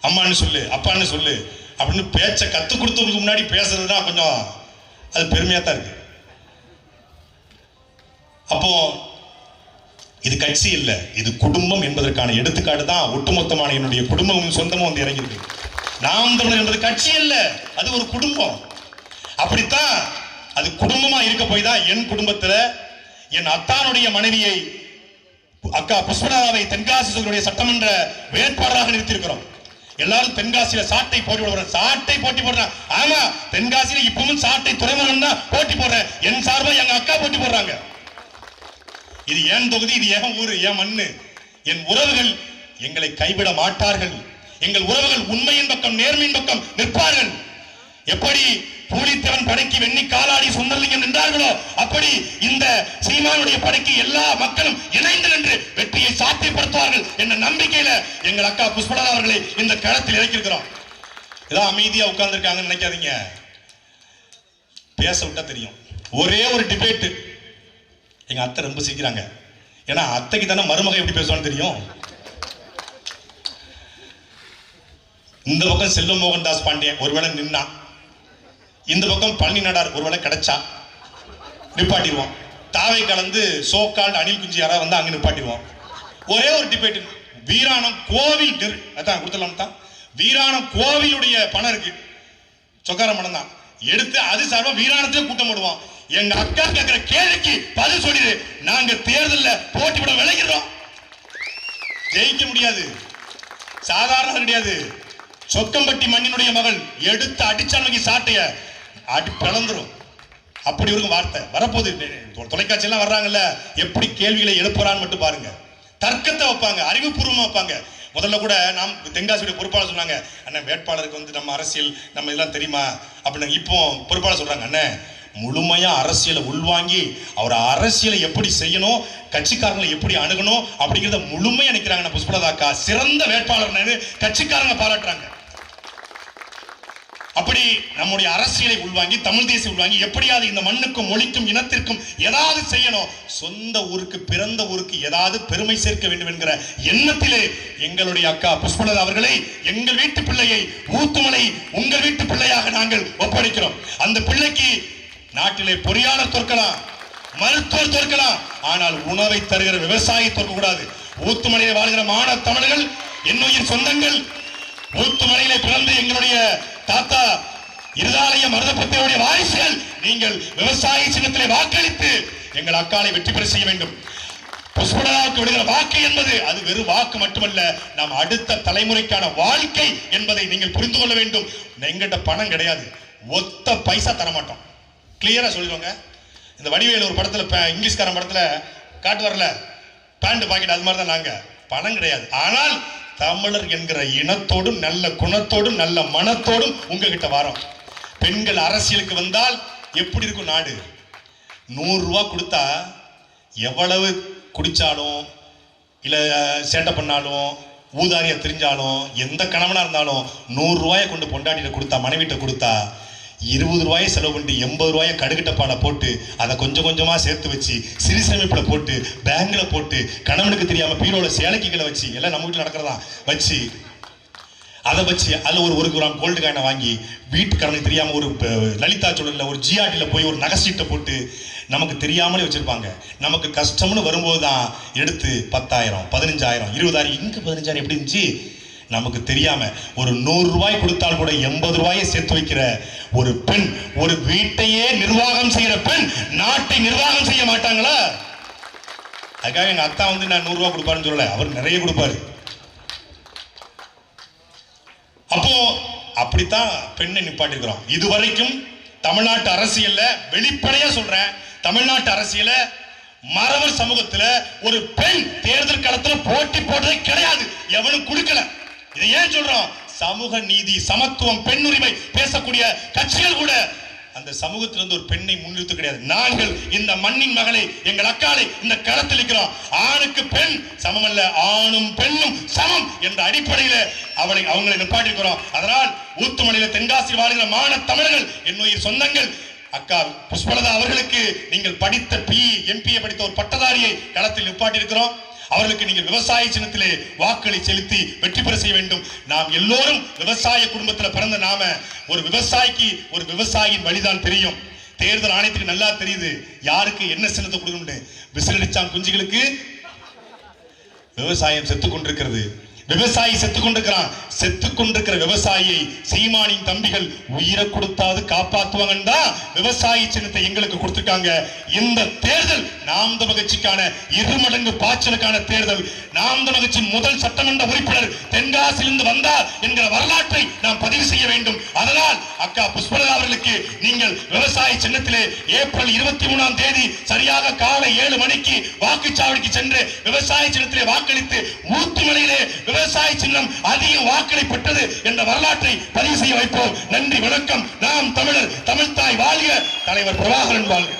அம்மான்னு சொல்லு, அப்பான்னு சொல்லு அப்படின்னு பேச்சை கத்து கொடுத்தவங்களுக்கு முன்னாடி பேசுறதுனா கொஞ்சம் அது பெருமையா தான் இருக்கு. அப்போ இது கட்சி இல்லை, இது குடும்பம் என்பதற்கான எடுத்துக்காட்டு தான் ஒட்டுமொத்தமான என்னுடைய குடும்பமும் சொந்தமும் வந்து இறங்கியிருக்கு. நாம் தமிழர் என்பது கட்சி அல்ல, அது ஒரு குடும்பம். அப்படித்தான் அது குடும்பமா இருக்க போய் தான் என் குடும்பத்துல என் அத்தானுடைய மனைவியை அக்கா புஷ்பலதாவை தென்காசி சட்டமன்ற வேட்பாளராக நிறுத்தியிருக்கிறோம். எல்லாரும் தென்காசியில சாட்டை போட்டி போடுறாங்க. ஆமா, தென்காசியில இப்பவும் சாட்டை துறைமுகம் தான் போட்டி போடுறேன். என் சார்பா எங்க அக்கா போட்டி போடுறாங்க. இது ஏன் தொகுதி, இது ஏன் ஊரு, ஏன் மண்ணு. என் உறவுகள் எங்களை கைவிட மாட்டார்கள். எங்கள் உறவுகள் உண்மையின் பக்கம், நேர்மையின் பக்கம் நிற்பார்கள். எப்படி பூலித்தேவன் படைக்கு வெண்ணி காலாடி சுந்தரலிங்கம் நின்றார்களோ அப்படி இந்த சீமானுடைய படைக்கு எல்லா மக்களும் இணைந்து நின்று வெற்றியை சாத்தியப்படுத்துவார்கள் என்ற நம்பிக்கையில எங்கள் அக்கா புஷ்பலதா அவர்களை இந்த களத்தில் இறக்கியிருக்கிறோம். ஏதோ அமைதியா உட்கார்ந்து இருக்காங்கன்னு நினைக்காதீங்க, பேச விட்டா தெரியும். ஒரே ஒரு டிபேட் எங்க அத்தை ரொம்ப சிரிக்கிறாங்க. ஏன்னா அத்தைக்கு தானே மருமகன் எப்படி பேசுவான்னு தெரியும். இந்த பக்கம் செல்வ மோகன் தாஸ் பாண்டியன் ஒருவேளை நின்னா, இந்த பக்கம் பழனி நடார் ஒருவேளை கிடைச்சா நிப்பாட்டிடுவோம். தாவை கலந்து சோக்கால் அணில் குஞ்சு யாராவது வந்து அங்க நிப்பாட்டிடுவோம். ஒரே ஒரு டிபேட், வீராணம் கோவில் அதான் கொடுத்துடலாம் தான். வீராணம் கோவிலுடைய பணம் இருக்கு, சொக்கார பணம் தான் எடுத்து அது சார்பா வீராணத்துல கூட்டம் போடுவோம். எங்க அக்கா கேட்கிற கேள்விக்கு பதில் சொல்லிடு. நாங்க தேர்தலில் போட்டி போட விளைகிறோம், ஜெயிக்க முடியாது, சாதாரண கிடையாது. சொக்கம்பட்டி மண்ணினுடைய மகள் எடுத்து அடிச்சாங்க சாட்டைய அடி பிளந்துரும். அப்படி ஒரு வார்த்தை வரப்போது. தொலைக்காட்சி எல்லாம் வர்றாங்கல்ல, எப்படி கேள்விகளை எழுப்புறான்னு மட்டும் பாருங்க. தர்க்கத்தை வைப்பாங்க, அறிவுபூர்வமா வைப்பாங்க. முதல்ல கூட நாம் தென்காசியுடைய பொறுப்பாளர் சொன்னாங்க, அண்ணன் வேட்பாளருக்கு வந்து நம்ம அரசியல் நம்ம இதெல்லாம் தெரியுமா அப்படின்னு. இப்போ பொறுப்பாளர் சொல்றாங்க, அண்ணன் முழுமையா அரசியலை உள்வாங்கி அவர் அரசியலை எப்படி செய்யணும், கட்சிக்காரங்களை எப்படி அணுகணும் அப்படிங்கிறத முழுமையா நினைக்கிறாங்க. புஷ்பலதாக்கா சிறந்த வேட்பாளர் கட்சிக்காரங்க பாராட்டுறாங்க. அப்படி நம்முடைய அரசியலை உள்வாங்கி, தமிழ் தேசிய உள்வாங்கி எப்படியாவது இந்த மண்ணுக்கும் மொழிக்கும் இனத்திற்கும் ஏதாவது செய்யணும், சொந்த ஊருக்கு பிறந்த ஊருக்கு ஏதாவது பெருமை சேர்க்க வேண்டும் என்கிற எண்ணத்திலே எங்களுடைய அக்கா புஷ்பலதா அவர்களை, எங்கள் வீட்டு பிள்ளையை, ஊத்துமலை உங்கள் வீட்டு பிள்ளையாக நாங்கள் ஒப்படைக்கிறோம். அந்த பிள்ளைக்கு நாட்டிலே பொறியாளர் தோற்கலாம், மருத்துவர் தோற்கலாம், ஆனால் உணவை தருகிற விவசாயி தோற்க கூடாது. ஊத்துமலையில் வாழ்கிற மாணவ தமிழர்கள், என்னுயிர் சொந்தங்கள், ஊத்துமலையிலே பிறந்து எங்களுடைய தாத்தா இருதாலய மருதப்பத்தையுடைய வாரிசுகள் நீங்கள் விவசாய சின்னத்திலே வாக்களித்து எங்கள் அக்காலை வெற்றி பெற செய்ய வேண்டும். புஷ்பலதாவுக்கு விடுகிற வாக்கு என்பது அது வெறும் வாக்கு மட்டுமல்ல, நாம் அடுத்த தலைமுறைக்கான வாழ்க்கை என்பதை நீங்கள் புரிந்து கொள்ள வேண்டும். எங்கிட்ட பணம் கிடையாது, ஒத்த பைசா தர மாட்டோம். கிளியரா சொல்லிடுவாங்க. இந்த வடிவேலு ஒரு படத்துல இங்கிலீஷ்காரன் படத்துல காட்டு வரல பேண்ட் பாக்கெட், அது மாதிரிதான் நாங்க. பணம் கிடையாது, ஆனால் தமிழர் என்கிற இனத்தோடும் நல்ல குணத்தோடும் நல்ல மனத்தோடும் உங்ககிட்ட வரோம். பெண்கள் அரசியலுக்கு வந்தால் எப்படி இருக்கும் நாடு? 100 ரூபாய் கொடுத்தா எவ்வளவு குடிச்சாலும் இல்ல சேட்டை பண்ணாலும் ஊதாரியா தெரிஞ்சாலும் எந்த கணவனா இருந்தாலும் 100 ரூபாயை கொண்டு பொண்டாட்டிட்ட கொடுத்தா, மனைவிட்ட கொடுத்தா 20 ரூபாயை செலவு பண்ணி 80 ரூபாயை கடுகிட்ட பாலை போட்டு அதை கொஞ்சம் கொஞ்சமா சேர்த்து வச்சு சிறு சேமிப்புல போட்டு பேங்க்ல போட்டு கணவனுக்கு தெரியாம பீரோல சேலைக்குகளை வச்சு எல்லாம் நம்ம வீட்டில் நடக்கிறதா வச்சு அதை வச்சு அதில் ஒரு 1 கிராம் கோல்டு காயினை வாங்கி வீட்டுக்காரனுக்கு தெரியாம ஒரு லலிதா சோழன்ல ஒரு ஜிஆர்டியில் போய் ஒரு நகைச்சீட்டை போட்டு நமக்கு தெரியாமலே வச்சிருப்பாங்க. நமக்கு கஷ்டம்னு வரும்போது தான் எடுத்து 10,000 15,000 20,000 இங்க 15,000 எப்படி இருந்துச்சு நமக்கு தெரியாம ஒரு 100 ரூபாய் கொடுத்தால் கூட 80 ரூபாயை சேர்த்து வைக்கிற ஒரு பெண், ஒரு வீட்டையே நிர்வாகம் செய்யற பெண் நாட்டை நிர்வாகம் செய்ய மாட்டாங்களா? அதுக்காக எங்க அத்தா வந்து நான் 100 ரூபாய் கொடுப்பாருன்னு சொல்லல, அவர் நிறைய கொடுப்பாரு. அப்போ அப்படித்தான் பெண்ணை நிப்பாட்டிருக்கிறோம். இதுவரைக்கும் தமிழ்நாட்டு அரசியல்ல வெளிப்படையா சொல்றேன், தமிழ்நாட்டு அரசியல மறவர் சமூகத்துல ஒரு பெண் தேர்தல் களத்துல போட்டி போட்டதே கிடையாது, எவனும் கொடுக்கல. இதை ஏன் சொல்றோம்? சமூக நீதி, சமத்துவம், பெண் உரிமை பேசக்கூடிய கட்சிகள் கூட அந்த சமூகத்திலிருந்து ஒரு பெண்ணை முன்னிறுத்த கிடையாது. நாங்கள் இந்த மண்ணின் மகளை, எங்கள் அக்காலை இந்த களத்தில் இருக்கிறோம். ஆணுக்கு பெண் சமம் அல்ல, ஆணும் பெண்ணும் சமம் என்ற அடிப்படையில் அவங்களை நிப்பாட்டிருக்கிறோம். அதனால் ஊத்துமலையில தென்காசி வாழ்கிற மாண தமிழர்கள், என்னுயிர் சொந்தங்கள், அக்கா புஷ்பலதா அவர்களுக்கு நீங்கள் படித்த எம்பிஏ படித்த ஒரு பட்டதாரியை களத்தில் நிப்பாட்டி இருக்கிறோம். அவர்களுக்கு நீங்கள் விவசாய சின்னத்திலே வாக்களை செலுத்தி வெற்றி பெற செய்ய வேண்டும். நாம் எல்லோரும் விவசாய குடும்பத்தில் பிறந்த நாம ஒரு விவசாயிக்கு ஒரு விவசாயியின் வழிதான் தெரியும். தேர்தல் ஆணையத்துக்கு நல்லா தெரியுது யாருக்கு என்ன சின்னத்தை கொடுக்கணும்னு. விசிலடிச்சான் குஞ்சுகளுக்கு விவசாயம் செத்துக் கொண்டிருக்கிறது. விவசாயி செத்துக் கொண்டிருக்கிறான். செத்துக் கொண்டிருக்கிற விவசாயியை சீமானின் தம்பிகள் உயிரை கொடுத்தாது காப்பாற்றுவாங்க. விவசாயி சின்னத்தை எங்களுக்கு கொடுத்திருக்காங்க. இந்த தேர்தல் நாம் தமிழர் கட்சிக்கான 2 மடங்கு பாய்ச்சலுக்கான தேர்தல். நாம் தமிழர் கட்சி முதல் சட்டமன்ற உறுப்பினர் தென்காசியிலிருந்து வந்தார் என்கிற வரலாற்றை நாம் பதிவு செய்ய வேண்டும். அதனால் அக்கா புஷ்பலதா அவர்களுக்கு நீங்கள் விவசாய சின்னத்திலே ஏப்ரல் 23ஆம் தேதி சரியாக காலை 7 மணிக்கு வாக்குச்சாவடிக்கு சென்று விவசாய சின்னத்திலே வாக்களித்து ஊத்துமலையிலே விவசாய சின்னம் அதிக வாக்களை பெற்றது என்ற வரலாற்றை பதிவு செய்ய வைப்போம். நன்றி, வணக்கம். நாம் தமிழர், தமிழ் தாய் வாழ்க, தலைவர் பிரபாகரன் வாழ்க.